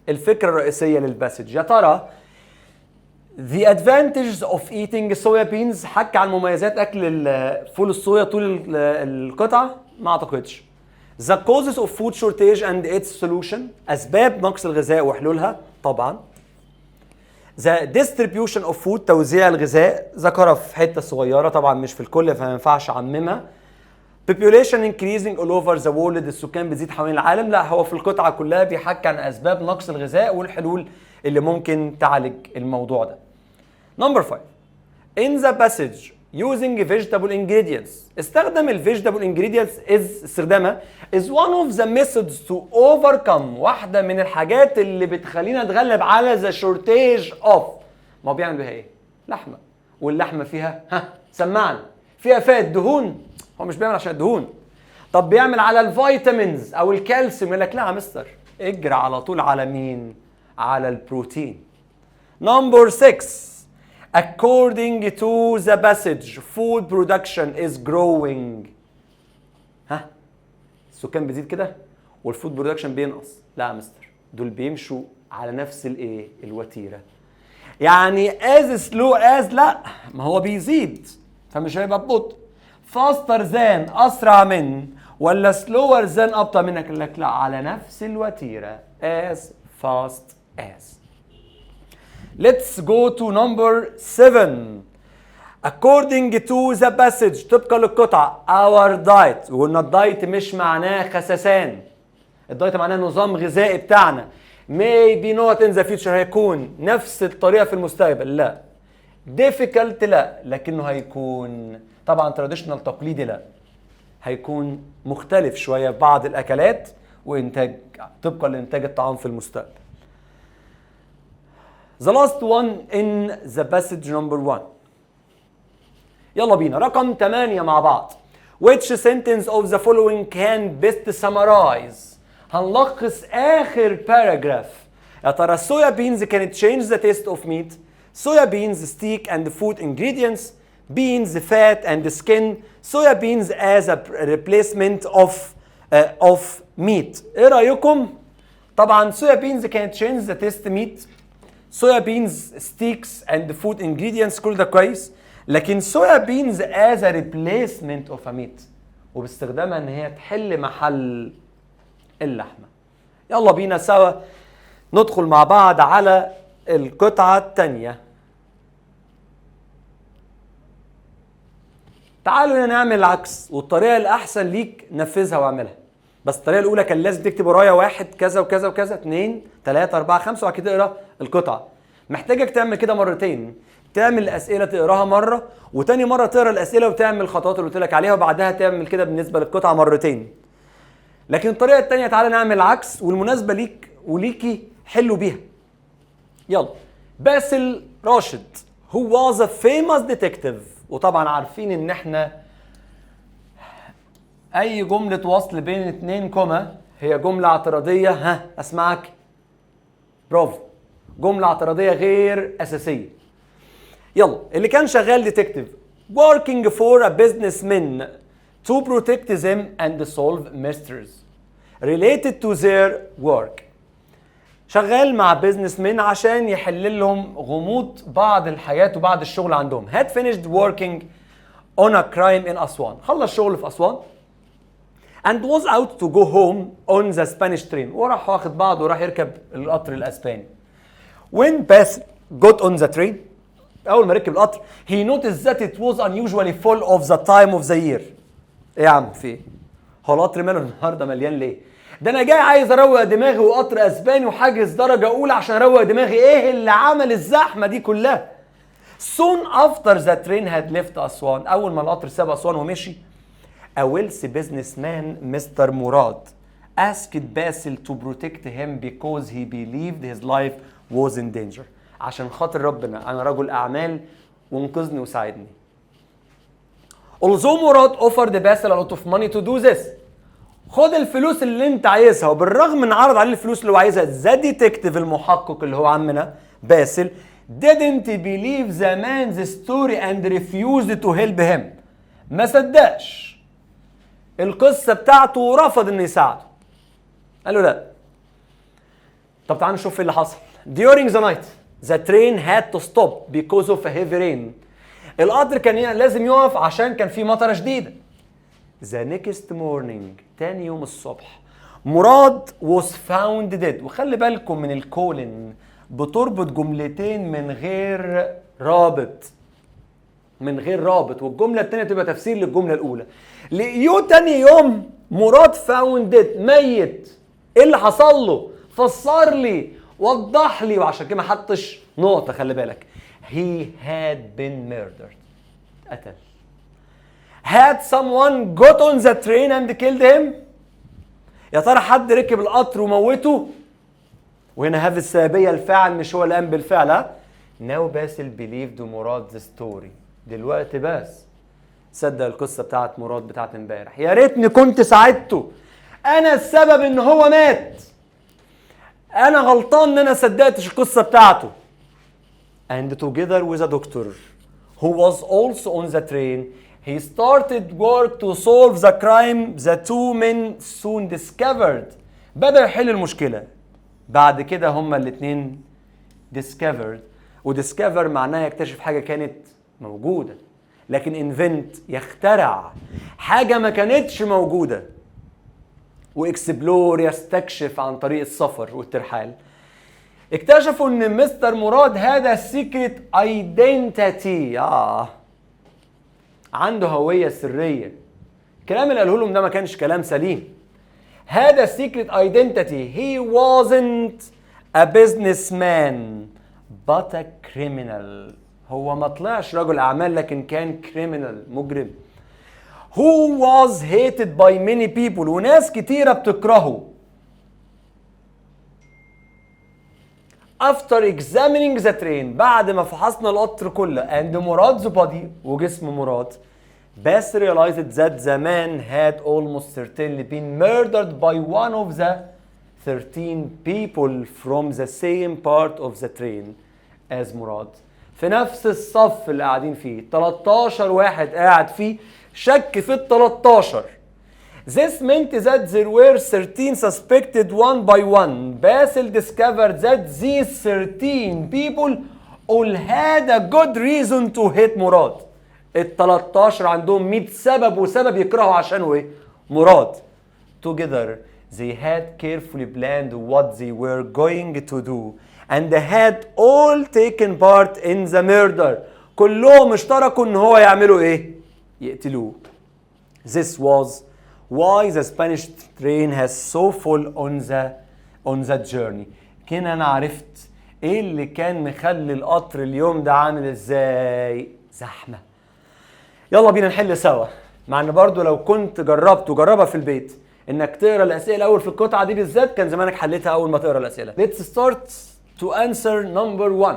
Speaker 1: الفكرة الرئيسية للباسج يا ترى the advantages of eating soya beans. حكى عن مميزات أكل فول الصويا طول القطعة؟ ما أعتقدش. The causes of food shortage and its solution، أسباب نقص الغذاء وحلولها طبعا. The distribution of food، توزيع الغذاء، ذكرها في حتة صغيرة طبعا مش في الكل فما ينفعش أعممها. Population increasing all over the world، السكان بتزيد حوالين العالم. لا، هو في القطعة كلها بيحكي عن أسباب نقص الغذاء والحلول اللي ممكن تعالج الموضوع ده. Number 5. In the passage using vegetable ingredients، استخدم vegetable ingredients استخدامها is one of the methods to overcome، واحدة من الحاجات اللي بتخلينا نتغلب على the shortage of. ما هو بيعمل بيها ايه؟ لحمة، واللحمة فيها سمعنا فيها فات دهون. هو مش بيعمل عشان الدهون. طب بيعمل على الفيتامينز او الكالسيوم. يقول لك لا يا مستر، اجري على طول على مين؟ على البروتين. Number 6. According to the passage food production is growing. السكان بيزيد كده والفود برودكشن بينقص. لا يا مستر، دول بيمشوا على نفس الايه؟ الوتيره. يعني as slow as، لا، ما هو بيزيد فمش هيبقى ببطء. faster than، اسرع من، ولا slower than، ابطا منك. لك لا، على نفس الوتيره as fast as. Let's go to number 7. According to the passage، طبقا للقطعة our diet. وقلنا الدايت مش معناه خسسان، الدايت معناه نظام غذائي بتاعنا. maybe not in the future، هيكون نفس الطريقة في المستقبل. لا. difficult، لا، لكنه هيكون طبعا traditional، تقليدي، لا، هيكون مختلف شوية في بعض الأكلات وإنتاج طبقا لإنتاج الطعام في المستقبل. The last one in the passage number 1. يلا بينا رقم 8 مع بعض. Which sentence of the following can best summarize؟ هنلخص آخر paragraph. يا ترى الصويا beans can change the taste of meat. Soya beans steak and food ingredients. Beans fat and skin. Soya beans as a replacement of meat. ايه رأيكم؟ طبعا soya beans can change the taste meat. soya beans steaks and food ingredients كل ده كويس، لكن soya beans as a replacement of a meat، وباستخدامها ان هي تحل محل اللحمة. يلا بينا سوا ندخل مع بعض على القطعة الثانية. تعالوا هنا نعمل العكس، والطريقة الأحسن ليك نفذها واعملها. بس الطريقة الأولى كان لازم تكتب ورايا 1 كذا وكذا وكذا، 2 3 4 5، وبعد كده تقرا القطعة. محتاجك تعمل كده مرتين، تعمل الأسئلة تقراها مرة، وتاني مرة تقرا الأسئلة وتعمل الخطوات اللي قلت لك عليها، وبعدها تعمل كده بالنسبة للقطعة مرتين. لكن الطريقة التانية تعالى نعمل العكس، والمناسبة ليك وليكي حلوا بيها. يلا. باسل راشد who was a famous detective. وطبعا عارفين ان احنا اي جملة وصل بين 2 كوما هي جملة اعتراضية. اسمعك، برافو، جملة اعتراضية غير اساسية. يلا. اللي كان شغال ديتكتيف working for a businessman to protect them and solve mysteries related to their work. شغال مع بيزنس مان عشان يحل لهم غموض بعض الحياة وبعض الشغل عندهم. had finished working on a crime in أسوان. خلص شغل في أسوان and was out to go home on the Spanish train. وراح واخد بعضه وراح يركب القطر الأسباني. when Basil got on the train أول ما ركب القطر he noticed that it was unusually full of the time of the year. إيه يا عم في إيه؟ هو القطر ماله النهارده مليان ليه؟ ده أنا جاي عايز أروق دماغي وقطر أسباني وحاجز درجة أولى عشان أروق دماغي. إيه اللي عمل الزحمة دي كلها؟ soon after the train had left أسوان. أول ما القطر ساب أسوان ومشي a wealthy businessman Mr. Murad asked Basil to protect him because he believed his life was in danger. عشان خاطر ربنا أنا رجل أعمال وانقذني وساعدني. although Murad offered Basil a lot of money to do this. خد الفلوس اللي انت عايزها. وبالرغم من عرض عليه الفلوس اللي هو عايزها the detective المحقق اللي هو عمنا باسل didn't believe the man's story and refused to help him. ما صدقش القصة بتاعته ورفض انه يساعده. قال له لا. طب تعالوا نشوف ايه اللي حصل. during the night the train had to stop because of a heavy rain. القطر كان لازم يقف عشان كان في مطرة شديدة. the next morning تاني يوم الصبح مراد was found dead. وخلي بالكم من الكولن بتربط جملتين من غير رابط والجملة التانية تبقى تفسير للجملة الأولى. لقيوه تاني يوم مراد found dead ميت. ايه اللي حصل له؟ فسر لي وضح لي. وعشان كده ما حطش نقطة. خلي بالك he had been murdered. قتل. had someone got on the train and killed him. يا ترى حد ركب القطر وموته؟ وهنا هذه السببية الفاعل مش هو اللي قام بالفعل. now Basil believed مراد the story. دلوقتي بس صدق القصة بتاعت مراد بتاعت امبارح. يا ريتني كنت ساعدته. انا السبب ان هو مات. انا غلطان ان انا صدقتش القصة بتاعته. and together with a doctor who was also on the train he started work to solve the crime the two men soon discovered. بدأ يحل المشكلة. بعد كده هما الاتنين discovered. ودiscover معناها يكتشف حاجة كانت موجودة. لكن invent يخترع حاجة ما كانتش موجودة. واكسبلور يستكشف عن طريق السفر والترحال. اكتشفوا ان مستر مراد هذا secret identity. عنده هوية سرية. الكلام اللي قاله لهم ده ما كانش كلام سليم. هذا secret identity he wasn't a businessman but a criminal. هو ما طلعش رجل أعمال لكن كان criminal مجرم. who was hated by many people. وناس كتيرة بتكرهه. after examining the train بعد ما فحصنا القطر كله and مراد's body وجسم مراد Basil realized that the man had almost certainly been murdered by one of the 13 people from the same part of the train as مراد. في نفس الصف اللي قاعدين فيه 13 واحد قاعد فيه شك في ال 13. This meant that there were 13 suspected one by one. Basil discovered that these 13 people all had a good reason to hate مراد. ال 13 عندهم 100 سبب وسبب يكرهوا عشانه ايه؟ مراد. Together they had carefully planned what they were going to do and had all taken part in the murder. كلهم اشتركوا ان هو يعملوا ايه؟ يقتلوه. This was why the Spanish train has so full on the journey. كده انا عرفت ايه اللي كان مخلي القطر اليوم ده عامل ازاي؟ زحمه. يلا بينا نحل سوا. مع ان برضو لو كنت جربها في البيت انك تقرا الاسئله الاول في القطعه دي بالذات كان زمانك حليتها اول ما تقرا الاسئله. Let's start to answer number 1.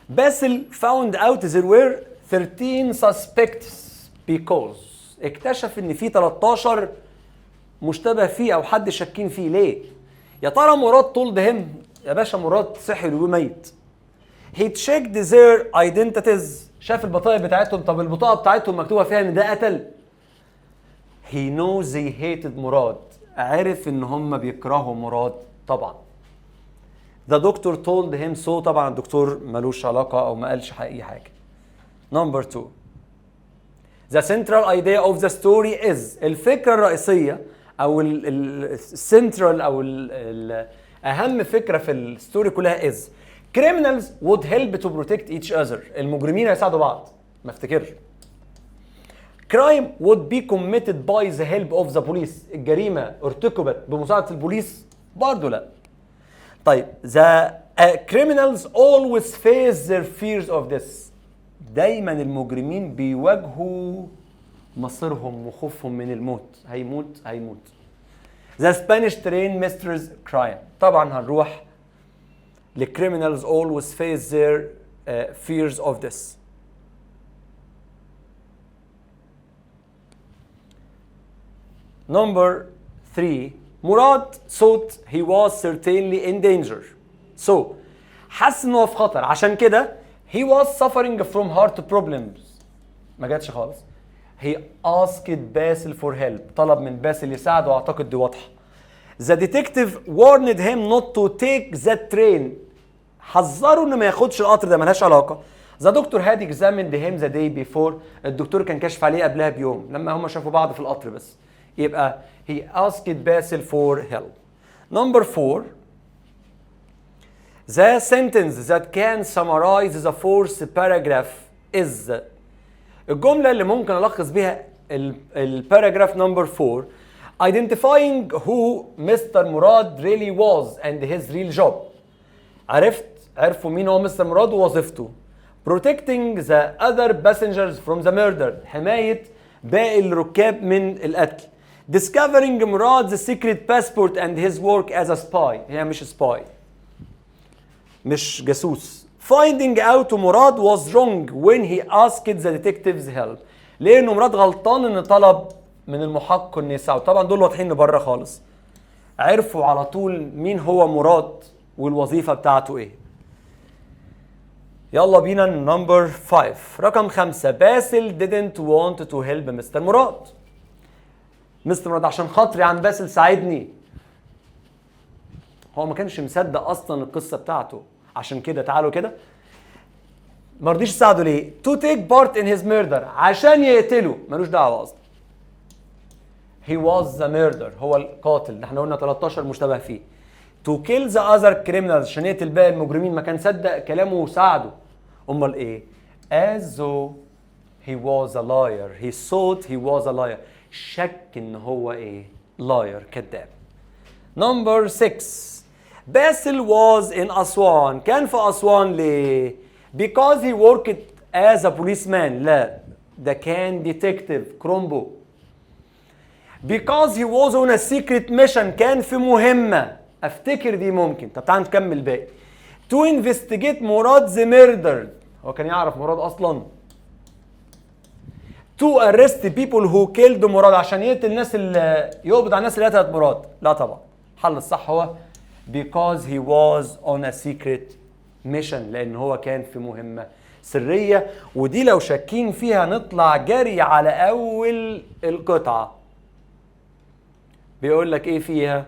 Speaker 1: Basil found out there were 13 suspects because اكتشف ان في 13 مشتبه فيه او حد شاكين فيه. ليه؟ يا ترى مراد told him يا باشا مراد صحي وميت. He checked their identities. شاف البطايق بتاعتهم. طب البطاقه بتاعتهم مكتوبه فيها ان ده قتل. He knows they hated مراد. عرف ان هم بيكرهوا مراد طبعا. The doctor told him so. طبعا الدكتور ملوش علاقة أو ما قالش أي حاجة. Number 2. The central idea of the story is. الفكرة الرئيسية أو السنترال أو أهم فكرة في الستوري كلها is criminals would help to protect each other. المجرمين هيساعدوا بعض. ما افتكرش. Crime would be committed by the help of the police. الجريمة ارتكبت بمساعدة البوليس برضه لا. طيب the criminals always face their fears of this. دايما المجرمين بيواجهوا مصيرهم وخوفهم من الموت. هيموت. The Spanish train mistress crime. طبعا هنروح ل criminals always face their fears of this. Number 3. Murad thought he was certainly in danger. So حس انه في خطر عشان كده he was suffering from heart problems. ما جاتش خالص. He asked باسل for help. طلب من باسل يساعده واعتقد دي واضحة. The detective warned him not to take that train. حذره انه ما ياخدش القطر ده ملهاش علاقة. The doctor had examined him the day before. الدكتور كان كشف عليه قبلها بيوم لما هم شافوا بعض في القطر بس. يبقى he asked باسل for help. Number 4. The sentence that can summarize the fourth paragraph is. الجملة اللي ممكن ألخص بيها الباراجراف number 4. Identifying who Mr. Murad really was and his real job. عرفوا مين هو مستر مراد ووظيفته. Protecting the other passengers from the murder. حماية باقي الركاب من القتل. Discovering Murad's secret passport and his work as a spy. هي مش spy. مش جاسوس. Finding out مراد was wrong when he asked the detective's help. لأنه مراد غلطان إن طلب من المحقق إنه يساعده. طبعا دول واضحين بره خالص. عرفوا على طول مين هو مراد والوظيفة بتاعته إيه. يلا بينا نمبر 5. رقم 5. باسل didn't want to help مستر مراد. مستر مراد عشان خاطري عن باسل ساعدني. هو ما كانش مصدق اصلا القصه بتاعته عشان كده تعالوا كده ما رضيش يساعده ليه؟ to take part in his murder. عشان يقتله ملوش دعوه اصلا. he was the murderer. هو القاتل. احنا قلنا 13 مشتبه فيه. to kill the other criminals. عشان يقتل باقي المجرمين. ما كان صدق كلامه وساعده. امال ايه؟ as though he was a liar. he thought he was a liar. شك ان هو ايه؟ liar. كذاب. number 6. باسل was in أسوان. كان في أسوان ليه؟ because he worked as a policeman. لا ده كان detective كرومبو. because he was on a secret mission. كان في مهمة. افتكر دي ممكن. طب تعال نكمل باقي. to investigate مراد the murder. هو كان يعرف مراد أصلا. to arrest people who killed مراد. عشان يقتل الناس اللي يقبض على الناس اللي قتلت مراد. لا طبعا. الحل الصح هو because he was on a secret mission. لأن هو كان في مهمة سرية. ودي لو شاكين فيها نطلع جري على أول القطعة. بيقول لك إيه فيها؟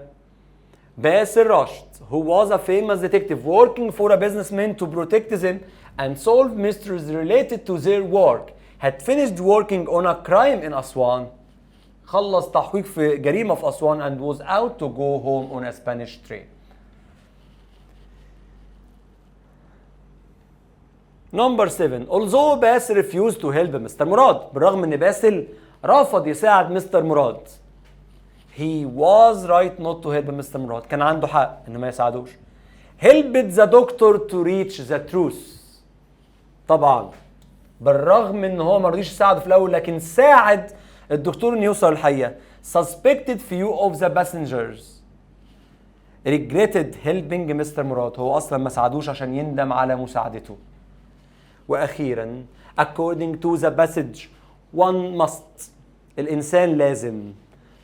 Speaker 1: باسل راشد who was a famous detective working for a businessman to protect them and solve mysteries related to their work had finished working on a crime in أسوان. خلص تحقيق في جريمة في أسوان and was out to go home on a Spanish train. Number 7. Although باسل refused to help مستر مراد. بالرغم ان باسل رفض يساعد مستر مراد. He was right not to help مستر مراد. كان عنده حق انه ما يساعدوش. Helped the doctor to reach the truth. طبعا بالرغم ان هو ما رضيش يساعده في الاول لكن ساعد الدكتور انه يوصل للحقيقة. Suspected few of the passengers regretted helping مستر مراد. هو اصلا ما ساعدوش عشان يندم على مساعدته. واخيرا according to the passage one must. الانسان لازم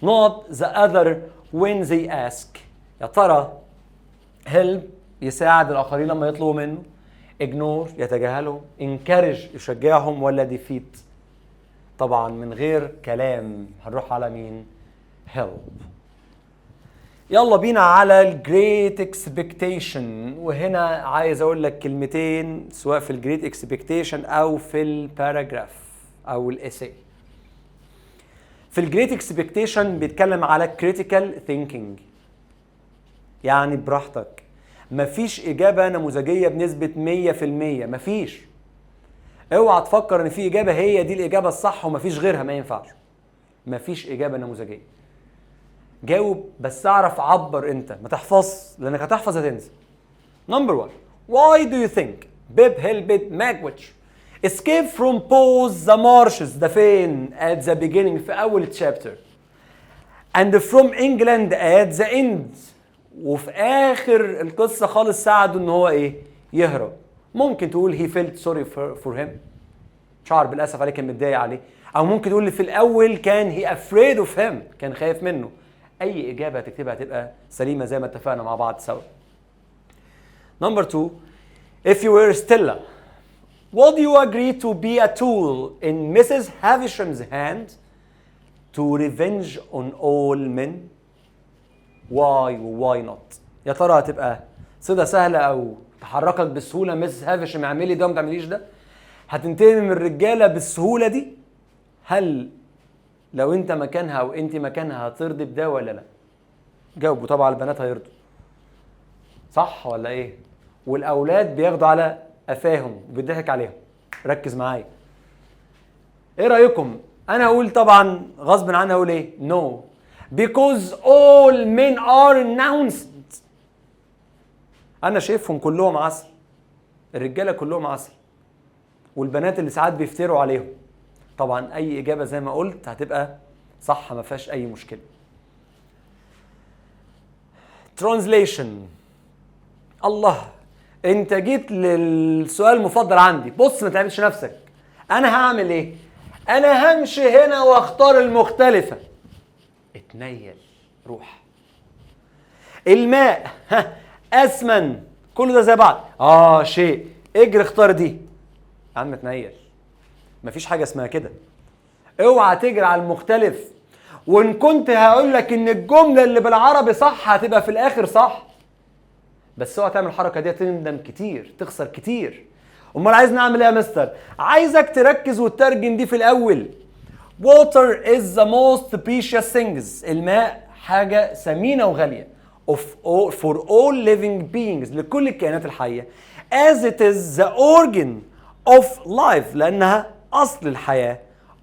Speaker 1: not the other when they ask. يا ترى help يساعد الاخرين لما يطلبوا منه، ignore يتجاهلهم، encourage يشجعهم، ولا defeat؟ طبعا من غير كلام هنروح على مين؟ help. يلا بينا على الجريت اكسبكتيشن. وهنا عايز اقول لك كلمتين سواء في الجريت اكسبكتيشن او في الباراجراف او الاساي. في الجريت اكسبكتيشن بيتكلم على كريتيكال ثينكينج، يعني براحتك، مفيش اجابه نموذجيه بنسبه 100%، مفيش. اوعى تفكر ان في اجابه هي دي الاجابه الصح ومفيش غيرها، ما ينفعش. مفيش اجابه نموذجيه. جاوب بس اعرف عبر، انت ما تحفظ، لانك هتحفظ هتنسى. Number 1. Why do you think Bib helped Magwitch escape from Pose the marshes؟ ده فين؟ at the beginning في اول chapter. And from England at the end. وفي اخر القصه خالص ساعده ان هو ايه؟ يهرب. ممكن تقول he felt sorry for him، شعر بالاسف عليه، كان متضايق عليه. او ممكن تقول في الاول كان he afraid of him، كان خايف منه. اي اجابه هتكتبها هتبقى سليمه زي ما اتفقنا مع بعض سوا. Number 2. If you were Stella, would you agree to be a tool in Mrs. Havisham's hand to revenge on all men? Why why not؟ يا ترى هتبقى صيغه سهله او تحركك بسهوله مس هافشم اعملي ده وما تعمليش ده؟ هتنتقم من الرجاله بالسهوله دي؟ هل لو انت مكانها او انت مكانها هترضي بده ولا لا؟ جاوبوا طبعا، البنات هيرضوا، صح ولا ايه؟ والاولاد بياخدوا على قفاهم وبيضحك عليهم. ركز معايا. ايه رايكم؟ انا هقول طبعا غصب عني، هقول ايه؟ no because all men are announced. انا شايفهم كلهم عسل، الرجاله كلهم عسل، والبنات اللي ساعات بيفتروا عليهم. طبعا اي اجابه زي ما قلت هتبقى صح، ما فيهاش اي مشكله. translation. الله، انت جيت للسؤال المفضل عندي. بص ما تعملش نفسك، انا هعمل ايه؟ انا همشي هنا واختار المختلفه. اتنيل، روح. الماء اسمن، كل ده زي بعض. شيء، اجري اختار دي. يا عم اتنيل، مفيش حاجه اسمها كده. اوعى تجري على المختلف. وان كنت هقول لك ان الجمله اللي بالعربي صح هتبقى في الاخر صح، بس اوعى تعمل الحركه دي، تندم كتير، تخسر كتير. امال عايز نعمل ايه يا مستر؟ عايزك تركز وتترجم دي في الاول. water is the most precious things. الماء حاجه ثمينه وغاليه. for all living beings، لكل الكائنات الحيه. as it is the organ of life، لانها اصل الحياه.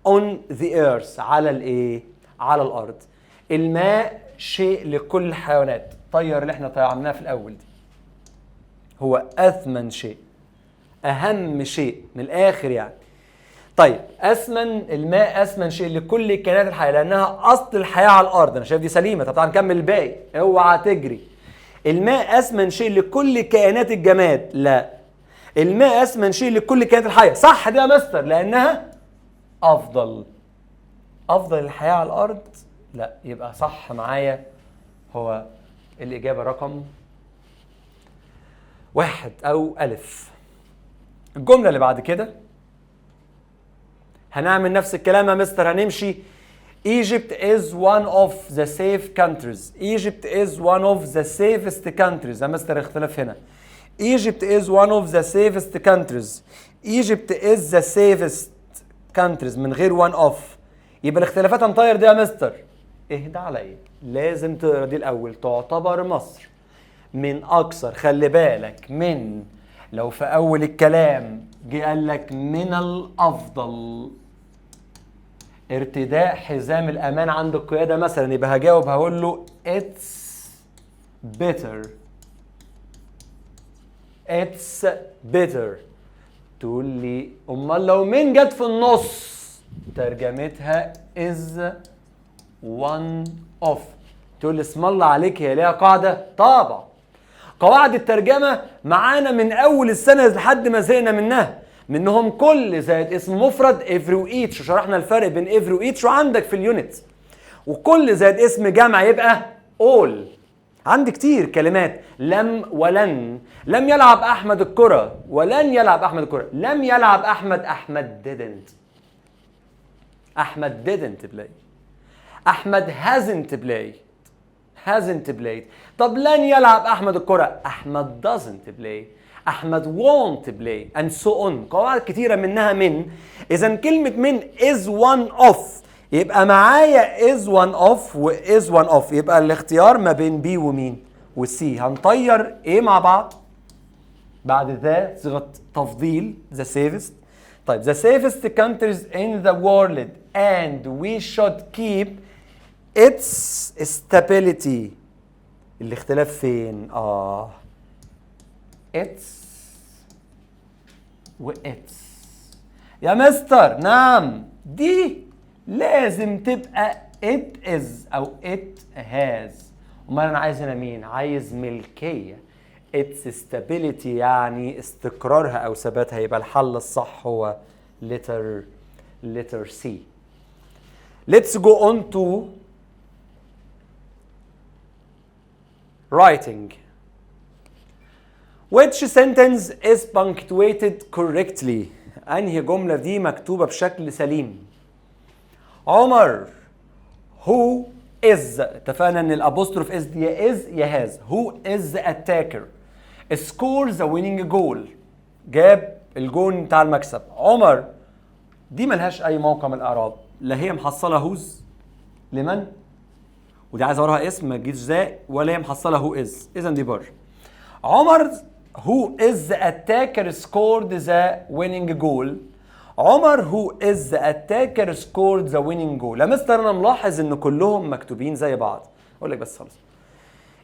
Speaker 1: on the earth، على الايه؟ على الارض. الماء شيء لكل الحيوانات. طير اللي احنا طيرناه في الاول دي، هو اثمن شيء، اهم شيء من الاخر يعني. طيب اثمن، الماء اثمن شيء لكل الكائنات الحيه لانها اصل الحياه على الارض. انا شايف دي سليمه. طب تعال نكمل الباقي، اوعى تجري. الماء اثمن شيء لكل كائنات الجماد، لا. الماء اثمن شيء لكل الكائنات الحيه، صح دي يا مستر، لانها افضل الحياه على الارض. لا، يبقى صح معايا هو الاجابه رقم 1 او الف. الجمله اللي بعد كده هنعمل نفس الكلام يا مستر، هنمشي. Egypt is one of the safe countries. Egypt is one of the safest countries. يا مستر اختلاف هنا. Egypt is one of the safest countries. Egypt is the safest countries من غير one of. يبقى الاختلافات هنطير دي يا مستر. اهدى عليا، لازم تقرا دي الاول. تعتبر مصر من اكثر، خلي بالك، من لو في اول الكلام جه قال لك من الافضل ارتداء حزام الامان عند القياده مثلا، يبقى هجاوب هقول له it's better. تقول لي امال لو من جت في النص ترجمتها is one of. تقول لي اسم الله عليك، هي ليها قاعده؟ طبعا قواعد الترجمه معانا من اول السنه لحد ما زهقنا منهم كل زائد اسم مفرد every وeach، وشرحنا الفرق بين every وeach وعندك في اليونت. وكل زائد اسم جمع يبقى all. عندي كتير كلمات. لم ولن. لم يلعب احمد الكره، ولن يلعب احمد الكره. لم يلعب احمد didn't. احمد didn't play. احمد hasn't played. hasn't played. طب لن يلعب أحمد الكرة. أحمد doesn't play. أحمد won't play and so on. قواعد كتيرة منها من. إذا كلمة من is one of. يبقى معايا is one of و is one of. يبقى الاختيار ما بين B ومين وسي. هنطير ايه مع بعض بعد ذا صيغة تفضيل the safest. طيب the safest countries in the world and we should keep its stability. الاختلاف فين؟ its و its يا مستر. نعم دي لازم تبقى it is أو it has. امال انا عايز هنا مين؟ عايز ملكية. its stability يعني استقرارها أو ثباتها. يبقى الحل الصح هو letter C. Let's go on to writing. Which sentence is punctuated correctly؟ أنهي جملة دي مكتوبة بشكل سليم؟ عمر who is. اتفقنا ان الابوستروف is دي يا is يا has. who is the attacker scores the winning goal. جاب الجون بتاع المكسب. عمر دي ملهاش اي موقع من الاعراب. لا هي محصله هوز لمن ودي عايز وراها اسم ما تجيش ازاي ولا هي محصله هو از. اذا دي بره. عمر who is the attacker scored the winning goal. عمر who is the attacker scored the winning goal. يا مستر انا ملاحظ ان كلهم مكتوبين زي بعض. اقول لك بس خلاص.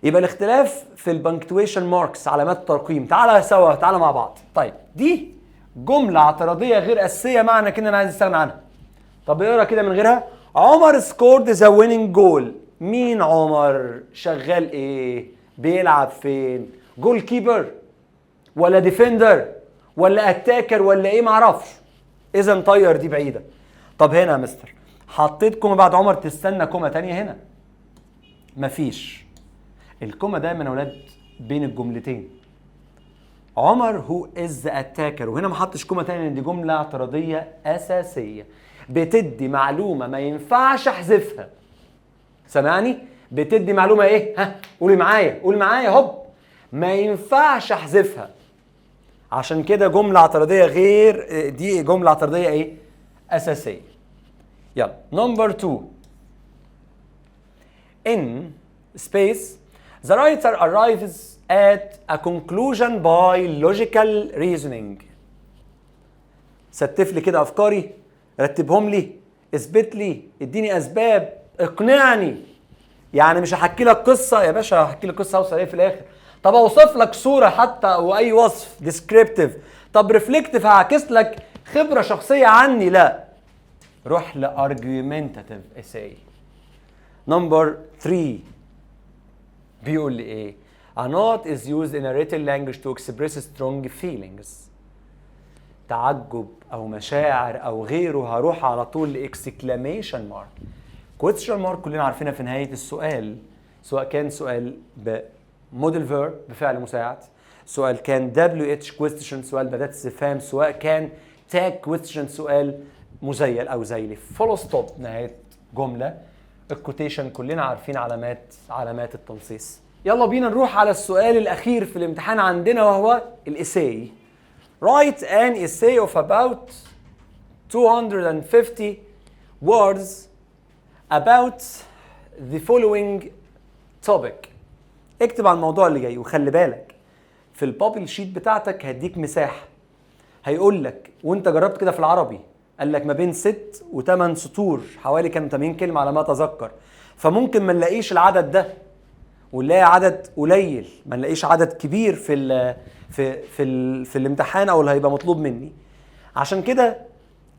Speaker 1: يبقى الاختلاف في البنكتويشن ماركس علامات الترقيم. تعالى سوا تعالى مع بعض. طيب دي جمله اعتراضيه غير اساسيه معنى كده انا عايز استغنى عنها. طب اقرا كده من غيرها. عمر سكورد ذا ويننج جول. مين عمر؟ شغال ايه؟ بيلعب فين؟ جول كيبر ولا ديفندر ولا اتاكر ولا ايه؟ معرفش. اذا طير دي بعيده. طب هنا يا مستر حطيت كومه بعد عمر. تستنى كومه تانية هنا. مفيش. الكومه دايما يا اولاد بين الجملتين. عمر هو از اتاكر وهنا ما حطش كومه تانية لان دي جمله اعتراضيه اساسيه بتدي معلومه ما ينفعش احذفها. سامعني؟ بتدي معلومه ايه؟ ها قولي معايا قول معايا هوب. ما ينفعش احذفها. عشان كده جمله اعتراضيه غير دي جمله اعتراضيه ايه؟ اساسيه. يلا نمبر 2. in space the writer arrives at a conclusion by logical reasoning. ستف لي كده افكاري. رتبهم لي. اثبت لي. اديني اسباب. اقنعني. يعني مش هحكي لك قصه يا باشا. هحكي لك قصه اوصل ايه في الاخر. طب اوصف لك صوره حتى او اي وصف descriptive. طب ريفلكتيف هعكس لك خبره شخصيه عني. لا روح لارجيومنتاتيف essay. نمبر 3 بيقول لي ايه؟ A note is used in a written language to express strong feelings. تعجب او مشاعر او غيره. هروح على طول لاكسكلاميشن مارك. كويستشن مارك كلنا عارفينها في نهايه السؤال. سواء كان سؤال بموديل فيرب بفعل مساعد. سؤال كان WH question سؤال بأداة استفهام. سواء كان تاج question سؤال مزيل او زيلي. فول ستوب نهايه جمله. الكوتيشن كلنا عارفين علامات التنصيص. يلا بينا نروح على السؤال الأخير في الامتحان عندنا وهو الإساي. Write an essay of about 250 words about the following topic. اكتب عن الموضوع اللي جاي. وخلي بالك في البابل شيت بتاعتك هديك مساحة. هيقول لك وانت جربت كده في العربي قال لك ما بين 6 و8 سطور حوالي كام 80 كلمة على ما أتذكر. فممكن ما نلاقيش العدد ده ونلاقي عدد قليل. ما نلاقيش عدد كبير في الامتحان او اللي هيبقى مطلوب مني. عشان كده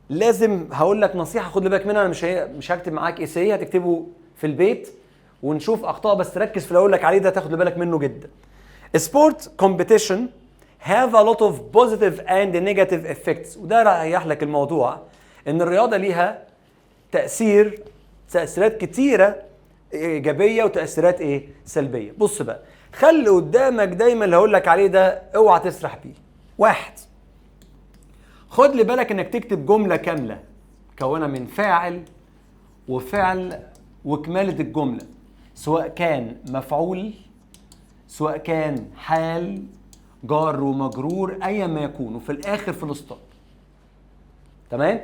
Speaker 1: لازم هقول لك نصيحة خد بالك منها. انا مش هكتب معاك ايساي. هتكتبه في البيت ونشوف اخطاء. بس تركز في اللي اقول لك عليه ده تاخد بالك منه جدا. Sport competition have a lot of positive and negative effects. وده ريح لك الموضوع ان الرياضة ليها تأثيرات كتيرة ايجابيه وتاثيرات ايه سلبيه. بص بقى خلي قدامك دايما اللي هقول لك عليه ده. اوعى تسرح بيه. 1 خد لي بالك انك تكتب جمله كامله مكونه من فاعل وفعل وكماله الجمله. سواء كان مفعول، سواء كان حال، جار ومجرور، ايا ما يكون، وفي الاخر فول ستوب. تمام؟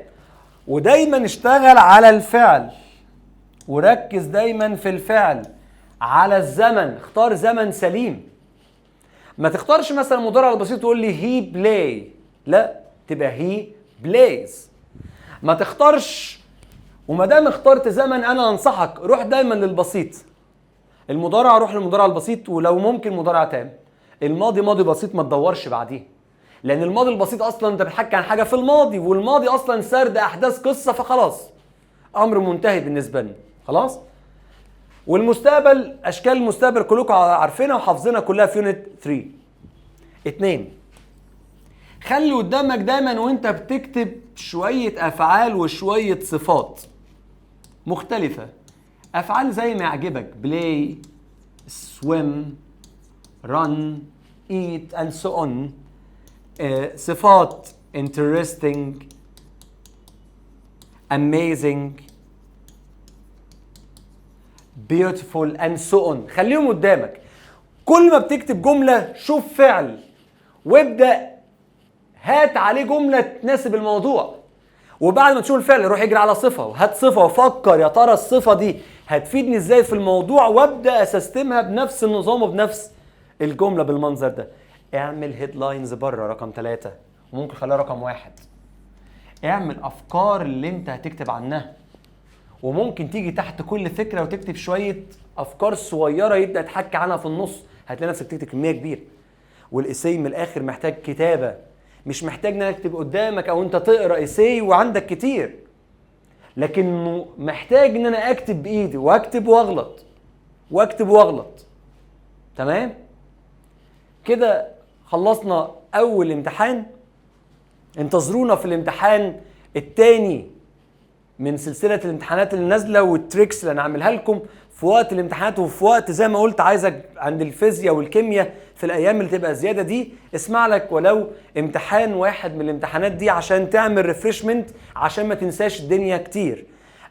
Speaker 1: ودايما اشتغل على الفعل، وركز دايما في الفعل، على الزمن، اختار زمن سليم. ما تختارش مثلا المضارع البسيط تقول لي هي بلاي، لا، تبقى هي بلايز. ما تختارش، وما دام اخترت زمن انا انصحك روح دايما للبسيط. المضارع روح للمضارع البسيط، ولو ممكن مضارع تام. الماضي ماضي بسيط ما تدورش بعديه، لان الماضي البسيط اصلا انت بتحكي عن حاجه في الماضي، والماضي اصلا سرد احداث قصه، فخلاص امر منتهي بالنسبه لنا. خلاص. والمستقبل، اشكال المستقبل كلكم عارفينها وحافظينها كلها في يونت 3. 2. خلي قدامك دايما وانت بتكتب شويه افعال وشويه صفات مختلفه. افعال زي ما يعجبك، play, swim, run, eat and so on. صفات interesting, amazing, beautiful and so on. خليهم قدامك. كل ما بتكتب جملة شوف فعل وابدأ هات عليه جملة تناسب الموضوع، وبعد ما تشوف الفعل روح اجري على صفة وهات صفة وفكر يا ترى الصفة دي هتفيدني ازاي في الموضوع، وابدأ اسستمها بنفس النظام وبنفس الجملة بالمنظر ده. اعمل هيدلاينز بره رقم 3، وممكن خليها رقم 1. اعمل افكار اللي انت هتكتب عنها، وممكن تيجي تحت كل فكرة وتكتب شوية افكار صغيرة يبدأ تحكي عنها في النص، هتلاقي نفسك تكتب كمية كبيرة. والإساي من الاخر محتاج كتابة، مش محتاج ان انا اكتب قدامك او انت تقرا اساي وعندك كتير، لكنه محتاج ان انا اكتب بايدي واكتب واغلط واكتب واغلط. تمام؟ كده خلصنا اول امتحان. انتظرونا في الامتحان الثاني من سلسله الامتحانات اللي نازله والتريكس اللي انا هعملها لكم في وقت الامتحانات، وفي وقت زي ما قلت عايزك عند الفيزياء والكيمياء في الايام اللي تبقى زياده دي اسمع لك ولو امتحان واحد من الامتحانات دي عشان تعمل ريفريشمنت، عشان ما تنساش الدنيا كتير.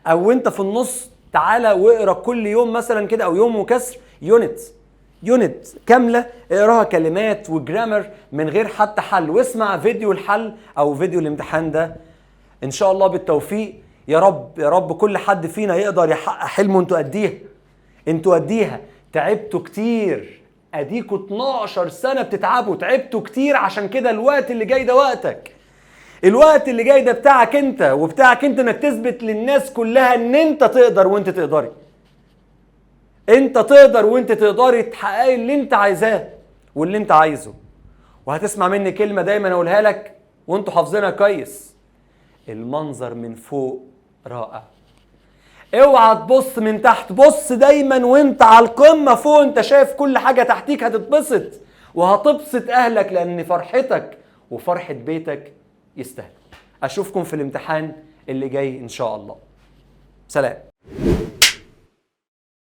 Speaker 1: او انت في النص تعالى واقرا كل يوم مثلا كده، او يوم وكسر يونت كامله اقراها كلمات وجرامر من غير حتى حل، واسمع فيديو الحل او فيديو الامتحان ده. ان شاء الله بالتوفيق يا رب. يا رب كل حد فينا يقدر يحقق حلمه. انتوا قديها تعبتوا كتير، اديكوا 12 سنه بتتعبوا، تعبتوا كتير، عشان كده الوقت اللي جاي ده وقتك. الوقت اللي جاي ده بتاعك انت، وبتاعك انت انك تثبت للناس كلها ان انت تقدر وانت تقدري. انت تقدر وانت تقدري تحققي اللي انت عايزاه واللي انت عايزه. وهتسمع مني كلمه دايما اقولها لك وانتوا حافظينها كويس: المنظر من فوق رائع. اوعى تبص من تحت، بص دايما وانت على القمه فوق، انت شايف كل حاجه تحتيك، هتتبسط وهتبسط اهلك، لان فرحتك وفرحه بيتك يستاهل. اشوفكم في الامتحان اللي جاي ان شاء الله. سلام.